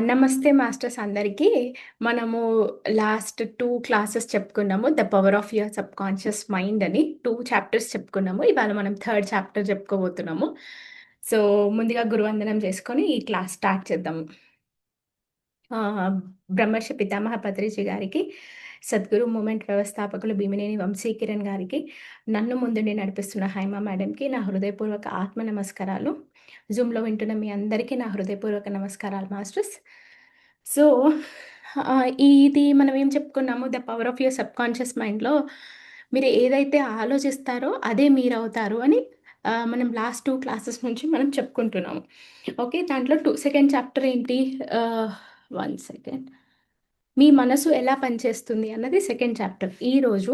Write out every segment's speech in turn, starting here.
నమస్తే మాస్టర్స్ అందరికీ. మనము లాస్ట్ 2 క్లాసెస్ చెప్పుకున్నాము. 'The power of your subconscious mind' అని 2 చాప్టర్స్ చెప్పుకున్నాము. ఇవాళ మనం థర్డ్ చాప్టర్ చెప్పుకోబోతున్నాము. సో, ముందుగా గురువందనం చేసుకొని ఈ క్లాస్ స్టార్ట్ చేద్దాము. బ్రహ్మర్షి పితామహ పత్రిజీ గారికి, సద్గురు మూమెంట్ వ్యవస్థాపకులు భీమినేని వంశీకిరణ్ గారికి, నన్ను ముందుండి నడిపిస్తున్న హైమ మేడంకి నా హృదయపూర్వక ఆత్మ నమస్కారాలు. జూమ్‌లో వింటున్న మీ అందరికీ నా హృదయపూర్వక నమస్కారాలు మాస్టర్స్. సో, ఇది మనం ఏం చెప్పుకున్నాము 'the power of your subconscious మైండ్‌లో' మీరు ఏదైతే ఆలోచిస్తారో అదే మీరవుతారు అని మనం లాస్ట్ 2 క్లాసెస్ నుంచి మనం చెప్పుకుంటున్నాము. ఓకే. దాంట్లో సెకండ్ చాప్టర్ ఏంటి? ఆహ్, 1 సెకండ్. మీ మనసు ఎలా పనిచేస్తుంది అన్నది సెకండ్ చాప్టర్. ఈరోజు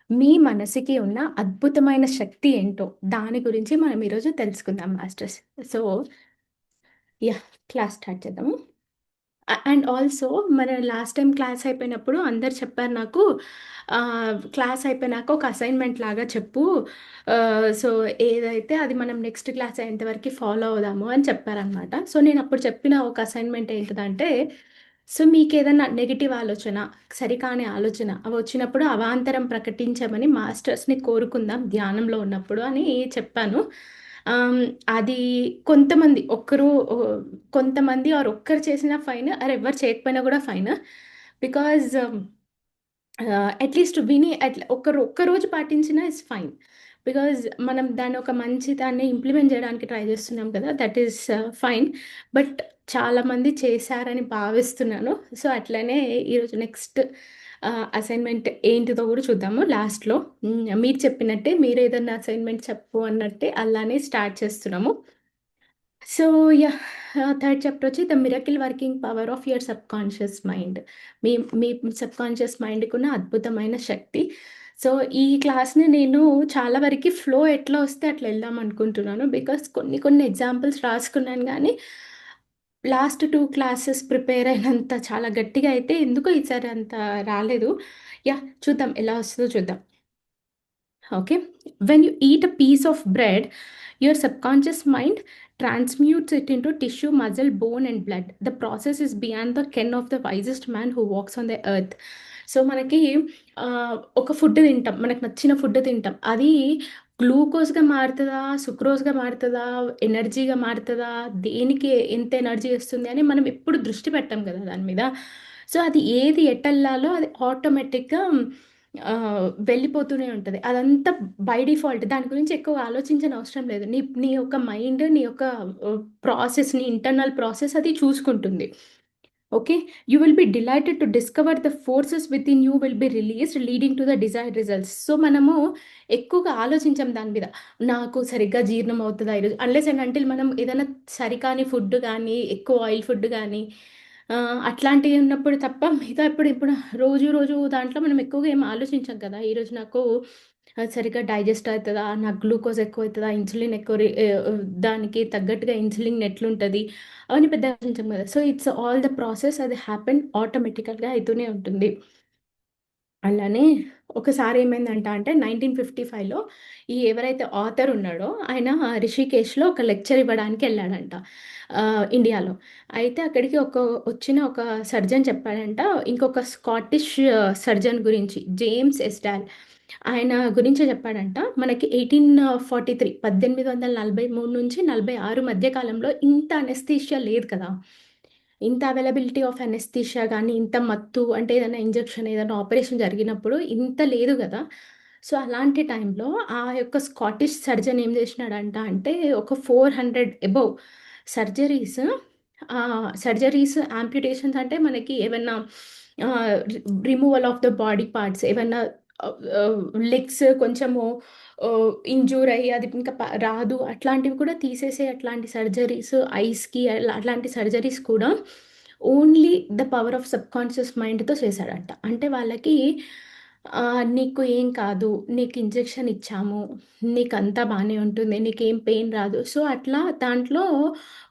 మీ మనసుకి ఉన్న అద్భుతమైన శక్తి ఏంటో దాని గురించి మనం ఈరోజు తెలుసుకుందాం masters. So, yeah! Class start చేద్దాము. అండ్ ఆల్సో మన లాస్ట్ టైమ్ క్లాస్ అయిపోయినప్పుడు అందరు చెప్పారు నాకు క్లాస్ అయిపోయినాక ఒక అసైన్మెంట్ లాగా చెప్పు. సో, ఏదైతే అది మనం నెక్స్ట్ క్లాస్ అయ్యేంత వరకు ఫాలో అవుదాము అని చెప్పారనమాట. సో, నేను అప్పుడు చెప్పిన ఒక అసైన్మెంట్ ఏంటిదంటే, సో, మీకేదన్నా నెగెటివ్ ఆలోచన, సరికాని ఆలోచన అవి వచ్చినప్పుడు అవాంతరం ప్రకటించమని మాస్టర్స్‌ని కోరుకుందాం ధ్యానంలో ఉన్నప్పుడు అని చెప్పాను. ఆహ్, అది కొంతమంది కొంతమంది ఒక్కరు చేసినా ఫైన్. ఎవ్వరు చేయకపోయినా గూడా ఫైన్. బికాజ్ అట్‌లీస్ట్ విని ఒక్కరోజు పాటించినా ఇట్స్ ఫైన్. బికాజ్ మనం దాన్ని ఒక మంచి దాన్ని ఇంప్లిమెంట్ జేయడానికి ట్రై జేస్తున్నాం కదా! That is fine. బట్ చాలామంది చేశారని భావిస్తున్నాను. సో, అట్లనే ఈరోజు నెక్స్ట్ అసైన్‌మెంట్ ఏంటిదో గూడా చూద్దాము లాస్ట్‌లో. మీరు చెప్పినట్టే మీరేదన్నా అసైన్‌మెంట్ చెప్పు అన్నట్టే అలానే స్టార్ట్ చేస్తున్నాము. So, yeah! థర్డ్ చాప్టర్ వచ్చి 'the miracle working power of your subconscious mind'. మీ మీ సబ్‌కాన్షియస్ మైండ్‌కున్న అద్భుతమైన శక్తి. సో, ఈ క్లాస్‌ని నేను చాలా వరకి ఫ్లో ఎట్లా వస్తే అట్లా ఎళ్దామనుకుంటున్నాను. బికాజ్ కొన్ని కొన్ని ఎగ్జాంపుల్స్ రాసుకున్నాను గానీ, లాస్ట్ 2 క్లాసెస్ ప్రిపేర్ అయినంత చాలా గట్టిగా అయితే ఎందుకో ఈసారి అంత రాలేదు. యాహ్! చూద్దాం ఎలా వస్తదో చూద్దాం. Okay. When you eat a piece of bread, your subconscious mind transmutes it into tissue, muscle, bone, and blood. The process is beyond the ken of the wisest man who walks on the earth. So, మనకి ఒక food తింటాం. మనకు నచ్చిన food తింటాం. అది గ్లూకోజ్‌గా మారుతదా? సుక్రోజ్‌గా మారుతదా? ఎనర్జీగా మారుతదా? దేనికి ఎంత ఎనర్జీ ఇస్తుంది అని మనం ఎప్పుడు దృష్టి పెట్టం గదా! దాని మీద. సో, అది ఏది ఎటెళ్ళాలో అది ఆటోమేటిక్‌గా వెళ్ళిపోతూనే ఉంటది. అదంతా బై డిఫాల్ట్ దాని గురించి ఎక్కువ ఆలోచించనవసరం లేదు. నీ నీ యొక్క మైండ్ నీ యొక్క ప్రాసెస్ నీ ఇంటర్నల్ ప్రాసెస్ అది చూసుకుంటుంది. Okay. You will B delighted to discover the forces within you will be released leading to the desired results. So, మనము ఎక్కువగా ఆలోచించం దాని మీద. నాకు సరిగ్గా జీర్ణం అవుతదా ఈరోజు అన్లెస్ అండ్ అంటిల్ మనం ఏదైనా సరికాని ఫుడ్ గానీ, ఎక్కువ ఆయిల్ ఫుడ్ గానీ అట్లాంటివి ఉన్నప్పుడు తప్ప మిగతా ఇప్పుడు రోజు దాంట్లో మనం ఎక్కువగా ఏమి ఆలోచించం కదా! ఈరోజు నాకు సరిగ్గా డైజెస్ట్ అయితదా? నాకు గ్లూకోజ్ ఎక్కువైతదా? ఇన్సులిన్ ఎక్కువ దానికి తగ్గట్టుగా ఇన్సులిన్ ఎట్లుంటది? అవన్నీ పెద్దగా ఆలోచించం కదా! So, it's all the process అది హ్యాపెన్ ఆటోమేటికల్‌గా అయితూనే ఉంటుంది. అలానే ఒకసారి ఏమైందంట అంటే 1955లో ఈ ఎవరైతే ఆథర్ ఉన్నాడో ఆయన రిషికేష్‌లో ఒక లెక్చర్ ఇవ్వడానికి ఎళ్ళాడంట ఇండియాలో. అయితే అక్కడికి వచ్చిన ఒక సర్జన్ చెప్పాడంట ఇంకొక స్కాటిష్ సర్జన్ గురించి జేమ్స్ ఎస్డాల్ ఆయన గురించి చెప్పాడంట. మనకి 1843 నుంచి 46 మధ్య కాలంలో ఇంత అనెస్థీషియా లేదు కదా! ఇంత అవైలబిలిటీ ఆఫ్ అనెస్థీషియా గానీ, ఇంత మత్తు అంటే ఏదైనా ఇంజెక్షన్, ఏదైనా ఆపరేషన్ జరిగినప్పుడు ఇంత లేదు గదా! సో, అలాంటి టైంలో ఆ యొక్క స్కాటిష్ సర్జన్ ఏం జేసినాడంట అంటే, ఒక 400 అబోవ్ సర్జరీస్ యాంప్యుటేషన్స్ అంటే మనకి ఏవన్నా removal of the body parts ఏవన్నా లెగ్స్ కొంచెము ఇంజ్యూర్ అయ్యి అది ఇంకా రాదు అట్లాంటివి కూడా తీసేసే అట్లాంటి సర్జరీస్ ఐస్‌కి అట్లాంటి సర్జరీస్ కూడా only the power of subconscious మైండ్‌తో చేశాడంట. అంటే వాళ్ళకి నీకు ఏం కాదు. నీకు ఇంజెక్షన్ ఇచ్చాము. నీకంతా బానే ఉంటుంది. నీకేం పెయిన్ రాదు. సో, అట్లా దాంట్లో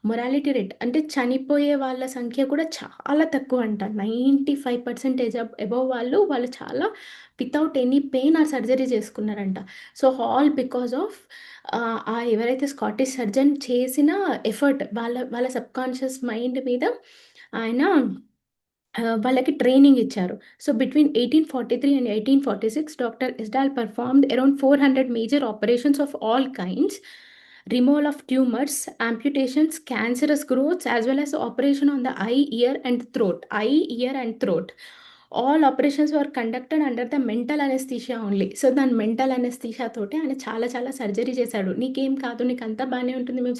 మొరాలిటీ రేట్ అంటే చనిపోయే వాళ్ళ సంఖ్య కూడా చాలా తక్కువంట. 95% అబోవ్ వాళ్ళు చాలా వితౌట్ ఎనీ పెయిన్ ఆ సర్జరీ చేసుకున్నారంట. సో, ఆల్ బికాస్ ఆఫ్ ఆ ఎవరైతే స్కాటిష్ సర్జన్ చేసిన ఎఫర్ట్ వాళ్ళ వాళ్ళ సబ్‌కాన్షియస్ మైండ్ మీద ఆయన వాళ్ళకి ట్రైనింగ్ ఇచ్చారు. So, between 1843 and 1846 doctor Esdaile performed around 400 major operations of all kinds, removal of tumours, amputations, cancerous growths, as well as operation on the eye, ear and throat. Eye, ear and throat. All operations were conducted under the mental anesthesia only. So, దాని mental anaesthesia తోటి ఆయన చాలా చాలా surgery చేశాడు. నీకేం కాదు, నీకంతా బానే ఉంటుంది. మేము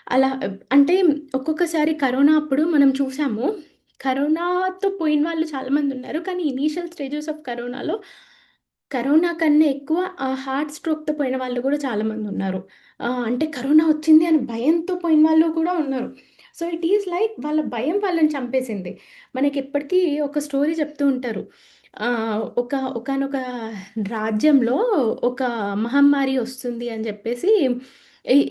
అలా అంటే ఒక్కొక్కసారి కరోనా అప్పుడు మనం చూసాము. కరోనాతో పోయిన వాళ్ళు చాలామందున్నారు. కానీ ఇనీషియల్ స్టేజెస్ ఆఫ్ కరోనాలో, కరోనా కన్నా ఎక్కువ హార్ట్ స్ట్రోక్‌తో పోయిన వాళ్ళు గూడా చాలామందున్నారు. అంటే కరోనా వచ్చింది అని భయంతో పోయిన వాళ్ళు కూడా ఉన్నారు. సో, ఇట్ ఈస్ లైక్ వాళ్ళ భయం వాళ్ళని చంపేసింది. మనకెప్పటికీ ఒక స్టోరీ చెప్తూ ఉంటారు. ఒకానొక రాజ్యంలో ఒక మహమ్మారి వస్తుంది అని జెప్పేసి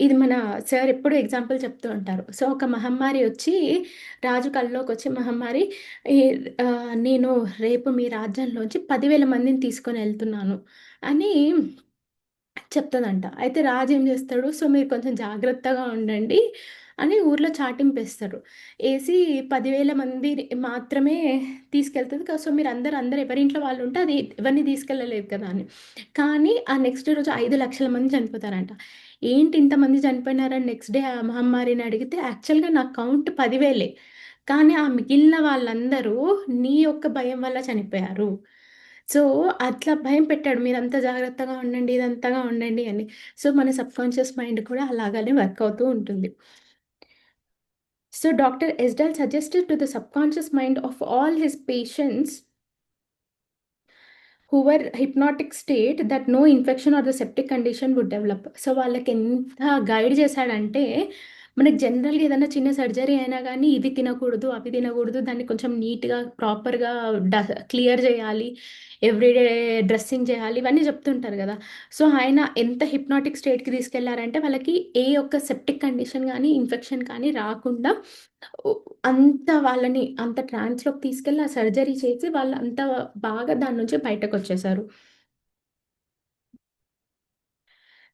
ఇది మన సార్ ఎప్పుడు ఎగ్జాంపుల్ చెప్తూ ఉంటారు. సో, ఒక మహమ్మారి వచ్చి రాజు కల్లోకొచ్చి మహమ్మారి ఈ నేను రేపు మీ రాజ్యంలోంచి 10,000 మందిని తీసుకొనెళ్తున్నాను అని చెప్తదంట. అయితే రాజు ఏం జేస్తాడు, సో మీరు కొంచెం జాగ్రత్తగా ఉండండి అని ఊర్లో చాటింపేస్తాడు. ఏసి 10,000 మంది మాత్రమే తీసుకెళ్తది. సో అందరూ ఎవరింట్లో వాళ్ళుంటే అది ఎవరిని తీసుకెళ్ళలేదు కదా అని. కానీ ఆ నెక్స్ట్ రోజు 5,00,000 మంది చనిపోతారంట. ఏంటి ఇంతమంది చనిపోయినారని నెక్స్ట్ డే ఆ మహమ్మారిని అడిగితే యాక్చువల్‌గా నా కౌంట్ 10,000 కానీ ఆ మిగిలిన వాళ్ళందరూ నీ యొక్క భయం వల్ల చనిపోయారు. సో, అట్లా భయం పెట్టాడు. మీరంతా జాగ్రత్తగా ఉండండి, ఇదంతగా ఉండండి అని. సో, మన సబ్‌కాన్షియస్ మైండ్ కూడా అలాగానే వర్క్ అవుతూ ఉంటుంది. So, Dr. Esdal suggested to the subconscious mind of all his patients who were hypnotic state that no infection or the septic condition would develop. So, వాళ్ళకెంత గైడ్ చేశాడంటే, మనకి జనరల్‌గా ఏదైనా చిన్న సర్జరీ అయినా గానీ, ఇవి తినకూడదు, అవి తినకూడదు, దాన్ని కొంచెం నీట్‌గా, ప్రాపర్‌గా క్లియర్ చేయాలి, ఎవ్రీడే డ్రెస్సింగ్ చేయాలి, ఇవన్నీ చెప్తుంటారు గదా! సో, ఆయన ఎంత హిప్నాటిక్ స్టేట్‌కి తీసుకెళ్లారంటే, వాళ్ళకి ఏ ఒక్క సెప్టిక్ కండిషన్ గానీ, ఇన్ఫెక్షన్ కానీ రాకుండా ఒ అంత వాళ్ళని అంత ట్రాన్స్‌లోకి తీసుకెళ్ళి ఆ సర్జరీ చేసి వాళ్ళు అంత బాగా దాని నుంచి బయటకొచ్చేసారు.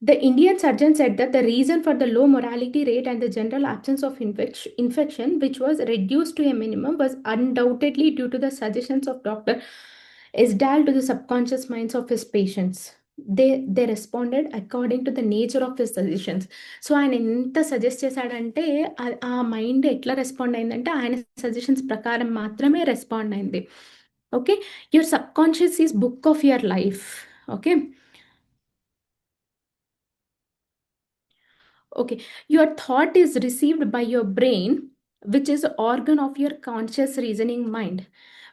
The Indian surgeon said that the reason for the low mortality rate and the general absence of infection, which was reduced to a minimum, was undoubtedly due to the suggestions of Dr. Esdal to the subconscious minds of his patients. They responded according to the nature of his suggestions. So, ఆయన ఎంత suggest చేశాడంటే, ఆ mind ఎట్లా respond అయిందంటే, ఆయన suggestions ప్రకారం మాత్రమే respond అయింది. Okay. Your subconscious is book of your life. Okay. Okay, your thought is received by your brain, which is the organ of your conscious reasoning mind.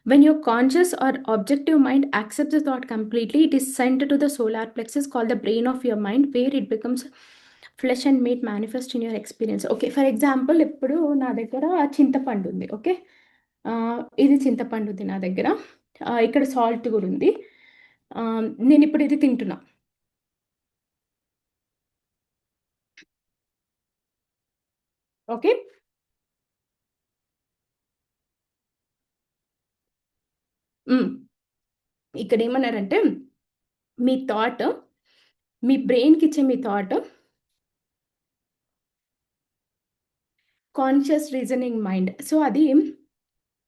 When your conscious or objective mind accepts the thought completely, it is sent to the solar plexus called the brain of your mind, where it becomes flesh and made manifest in your experience. Okay, for example, ఇప్పుడు నా దగ్గర చింతపండు ఉంది. Okay. ఇది చింతపండు ఉంది నా దగ్గర. ఇక్కడ సాల్ట్ కూడా ఉంది. నేనిప్పుడు ఇది తింటున్నా. ఓకే. హ్మ్. ఇక్కడేమన్నారంటే మీ థాట్, మీ బ్రెయిన్‌కిచ్చే మీ thought, conscious reasoning mind. So, అది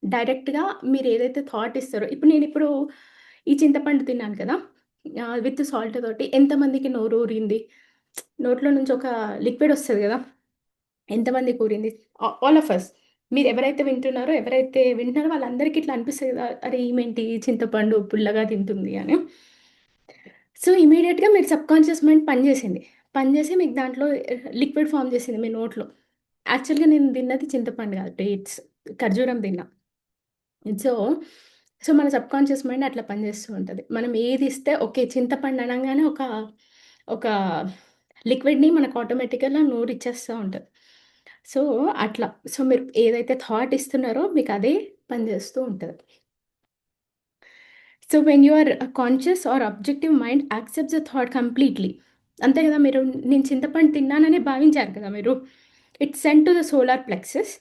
డైరెక్ట్‌గా మీరేదైతే థాట్ ఇస్తారో నేనిప్పుడు ఈ చింతపండు తిన్నాను కదా! విత్ సాల్ట్ తోటి ఎంతమందికి నోరూరింది? నోట్లో నుంచి ఒక లిక్విడ్ ఒస్తది గదా! ఎంతమందికి ఊరింది? All of us. మీరెవరైతే వింటున్నారో, ఎవరైతే వింటున్నారో వాళ్ళందరికీ ఇట్లా అనిపిస్తది గదా! అరే! ఈమేంటి చింతపండు పుల్లగా తింటుంది అని. సో, ఇమ్మీడియేట్‌గా మీకు సబ్‌కాన్షియస్ మైండ్ పని జేసింది. పని జేసి మీకు దాంట్లో లిక్విడ్ ఫార్మ్ జేసింది మీ నోట్లో. యాక్చువల్‌గా నేను తిన్నది చింతపండు గాదు, డేట్స్. ఖర్జూరం తిన్నా. సో, మన సబ్‌కాన్షియస్ మైండ్ అట్లా పనిజేస్తూ ఉంటది. మనం ఏదిస్తే ఓకే. చింతపండు అనంగానే ఒక లిక్విడ్‌ని మనకు ఆటోమేటిక్‌గా నోరిచ్చేస్తా ఉంటది. సో, అట్లా. సో, మీరు ఏదైతే థాట్ ఇస్తున్నారో మీకదే పనిజేస్తూ ఉంటది. So, when your conscious or objective mind accepts the thought completely. అంతే గదా! మీరు నేను చింతపండు తిన్నాననే భావించారు కదా మీరు. It's sent to the solar plexus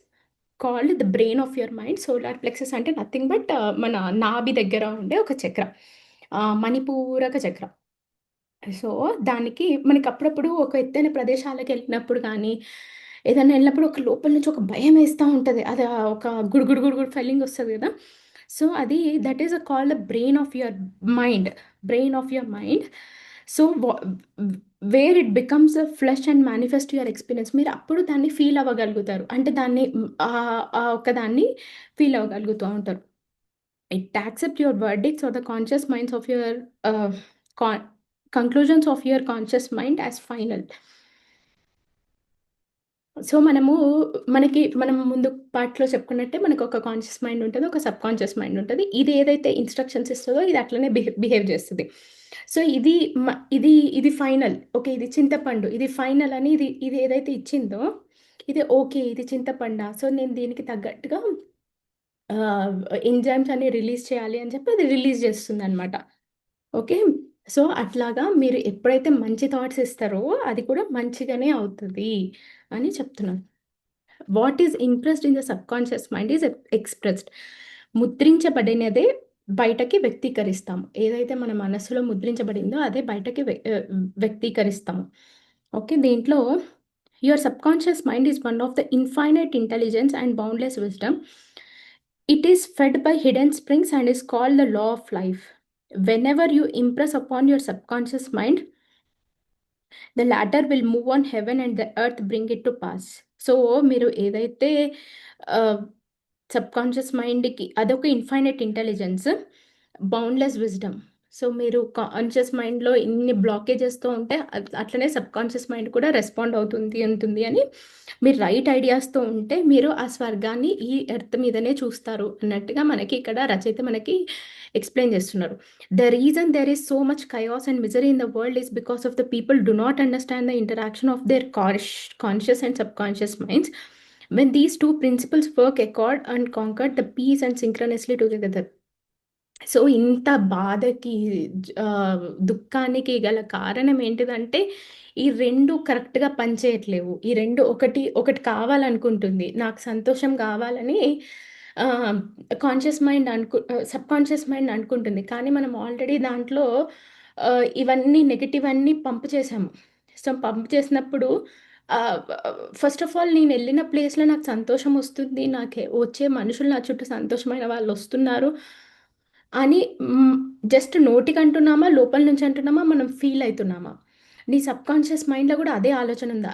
called the brain of your mind. Solar plexus అంటే నథింగ్ బట్ మన నాభి దగ్గర ఉండే ఒక చక్ర. మణిపూరక చక్ర. సో, దానికి మనకప్పుడప్పుడు ఒక ఎత్తైన ప్రదేశాలకెళ్ళినప్పుడు గానీ, ఏదైనా ఎళ్ళినప్పుడు ఒక లోపల నుంచి ఒక భయమేస్తా ఉంటది. అది ఒక గుడు గుడు గుడు ఫీలింగ్ ఒస్తది గదా! సో, అది that is called the mind. Brain of your mind. So, where it becomes a flesh and manifest your experience. మీరు అప్పుడు దాన్ని ఫీల్ అవ్వగలుగుతారు. అంటే దాన్ని ఆ ఒక్కదాన్ని ఫీల్ అవ్వగలుగుతా ఉంటారు. It accept your verdicts or the conscious minds of your con conclusions of your conscious mind as final. So, మనం ముందు పార్ట్‌లో చెప్పుకున్నట్టే మనకొక కాన్షియస్ మైండ్ ఉంటది. ఒక సబ్‌కాన్షియస్ మైండ్ ఉంటది. ఇది ఏదైతే ఇన్‌స్ట్రక్షన్స్ ఇస్తదో ఇది అట్లనే బిహేవ్ చేస్తది. సో, మ ఇది ఇది ఫైనల్. ఓకే. ఇది చింతపండు. ఇది ఫైనల్ అని ఇది ఏదైతే ఇచ్చిందో ఇది ఓకే. ఇది చింతపండా? సో, నేను దీనికి తగ్గట్టుగా ఆహ్, ఎంజైమ్స్ అన్ని రిలీజ్ చేయాలి అని చెప్పి అది రిలీజ్ చేస్తుందనమాట. ఓకే. సో, అట్లాగా మీరు ఎప్పుడైతే మంచి థాట్స్ ఇస్తారో అది కూడా మంచిగానే అవుతది అని చెప్తున్నాను. What is impressed in the subconscious mind is expressed. ముద్రించబడినదే బయటకి వ్యక్తీకరిస్తాము. ఏదైతే మన మనస్సులో ముద్రించబడిందో అదే బయటకి వ్యక్తీకరిస్తాము. ఓకే. దీంట్లో your subconscious mind is one of the infinite intelligence and boundless wisdom. It is fed by hidden springs and is called the law of life. Whenever you impress upon your subconscious mind, the latter will move on heaven and the earth bring it to pass. So, మీరు ఏదైతే ఆహ్, subconscious మైండ్‌కి అదొక infinite intelligence, boundless wisdom. So, మీరు conscious మైండ్‌లో ఇన్ని బ్లాకేజెస్‌తో ఉంటే అట్లనే సబ్‌కాన్షియస్ మైండ్ కూడా రెస్పాండ్ ఉంటుంది అని మీరు రైట్ ఐడియాస్‌తో ఉంటే మీరు ఆ స్వర్గాన్ని ఈ ఎర్త్ మీదనే చూస్తారు అన్నట్టుగా మనకి ఇక్కడ రచయిత మనకి ఎక్స్‌ప్లెయిన్ చేస్తున్నారు. The reason there is so much chaos and misery in the world is because of the people do not understand the interaction of their conscious and subconscious minds. When these two principles work accord and conquer the peace and synchronously together. So, ఇంత బాధకి దుఃఖానికి గల కారణం ఏంటిదంటే, ఈ 2 కరెక్ట్‌గా పనిచేయట్లేవు. ఈ 2 ఒకటి కావాలనుకుంటుంది. నాకు సంతోషం కావాలని ఆహ్, సబ్‌కాన్షియస్ మైండ్ అనుకుంటుంది. కానీ మనం ఆల్రెడీ దాంట్లో ఇవన్నీ నెగెటివ్ అన్నీ పంప్ చేసాము. సో, పంప్ చేసినప్పుడు ఆహ్, ఫస్ట్ ఆఫ్ ఆల్ నేనెళ్ళిన ప్లేస్‌లో నాకు సంతోషం వస్తుంది. వచ్చే మనుషులు నా చుట్టూ సంతోషమైన వాళ్ళొస్తున్నారు అని జస్ట్ నోటికంటున్నామా, లోపల నుంచి అంటున్నామా, మనం ఫీల్ అయితున్నామా? నీ సబ్‌కాన్షియస్ మైండ్‌లో గూడా అదే ఆలోచన ఉందా?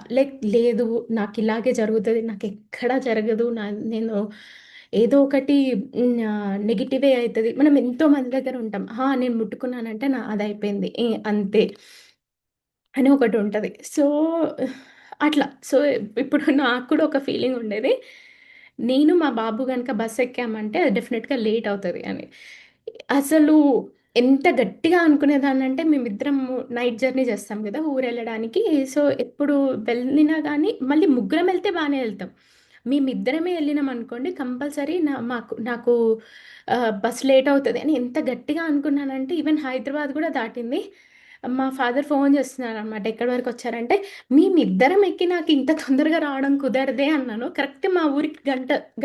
లేదు నాకిలాగే జరుగుతది, నాకెక్కడా జరగదు, నేను ఏదో ఒకటి నెగెటివే అయితది. మనం ఎంతో మంది దగ్గర ఉంటాం. నేను ముట్టుకున్నానంటే అదయిపోయింది. అంతే. అని ఒకటుంటది. సో, అట్లా. సో, ఇప్పుడు నాకు కూడా ఒక ఫీలింగ్ ఉండేది. నేను మా బాబు గనక బస్ ఎక్కామంటే అది డెఫినిట్‌గా లేట్ అవుతది అని. అసలు ఎంత గట్టిగా అనుకునేదాన్నంటే మేమిద్దరము నైట్ జర్నీ చేస్తాం గదా! ఊరెళ్ళడానికి. సో, ఎప్పుడు వెళ్ళినా గానీ మళ్ళీ ముగ్గురం ఎళ్తే బానే ఎళ్తాం. మేమిద్దరమే ఎళ్ళినామనుకోండి కంపల్సరీ నాకు బస్ లేట్ అవుతది అని ఎంత గట్టిగా అనుకున్నానంటే ఈవెన్ హైదరాబాద్ గూడా దాటింది. మా ఫాదర్ ఫోను చేస్తున్నారనమాట. ఎక్కడి వరకొచ్చారంటే, మేమిద్దరం ఎక్కి నాకింత తొందరగా రావడం కుదరదే అన్నాను. కరెక్ట్ మా ఊరికి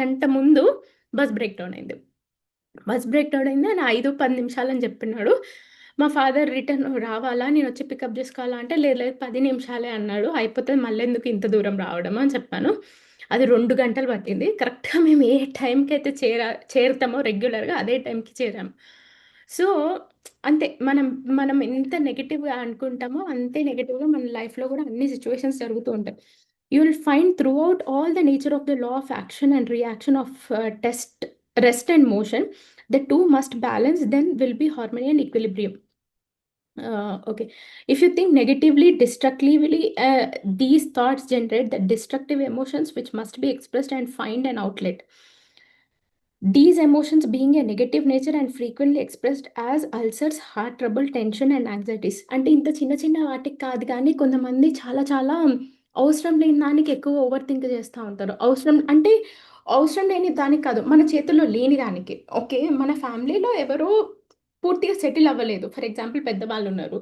గంట ముందు బస్ బ్రేక్ డౌన్ అయింది. బస్ బ్రేక్ డౌన్ అయింది. ఆయన 5, 10 నిమిషాలని జెప్పినాడు. మా ఫాదర్ రిటర్న్ రావాలా? నేనొచ్చి పికప్ జేసుకోవాలా? అంటే లేదు లేదు 10 నిమిషాలే అన్నాడు. అయిపోతది మళ్ళెందుకు ఇంత దూరం రావడం అని చెప్పాను. అది 2 గంటలు పట్టింది. కరెక్ట్‌గా మేము ఏ టైంకైతే చేరుతామో రెగ్యులర్‌గా అదే టైంకి చేరాము. సో, అంతే మనం ఎంత నెగెటివ్‌గా అనుకుంటామో అంతే నెగెటివ్‌గా మన లైఫ్‌లో గూడా అన్ని సిట్యుయేషన్స్ జరుగుతూ ఉంటాయి. You will find throughout all the nature of the law of action and reaction of rest and motion. The two must balance, then will be harmony and equilibrium. Okay. If you think negatively, destructively, these thoughts generate the destructive emotions which must be expressed and find an outlet. These emotions being a negative nature and frequently expressed as ulcers, heart trouble, tension and anxieties. అంటే ఇంత చిన్న చిన్న వాటికి కాదు గానీ కొంతమంది చాలా చాలా అవసరం లేని దానికి ఎక్కువ ఓవర్ థింక్ చేస్తా ఉంటారు. అవసరం లేని దానికి కాదు. మన చేతుల్లో లేని దానికి. ఓకే. మన ఫ్యామిలీలో ఎవరో పూర్తిగా సెటిల్ అవ్వలేదు. ఫర్ ఎగ్జాంపుల్ పెద్దవాళ్ళున్నారు.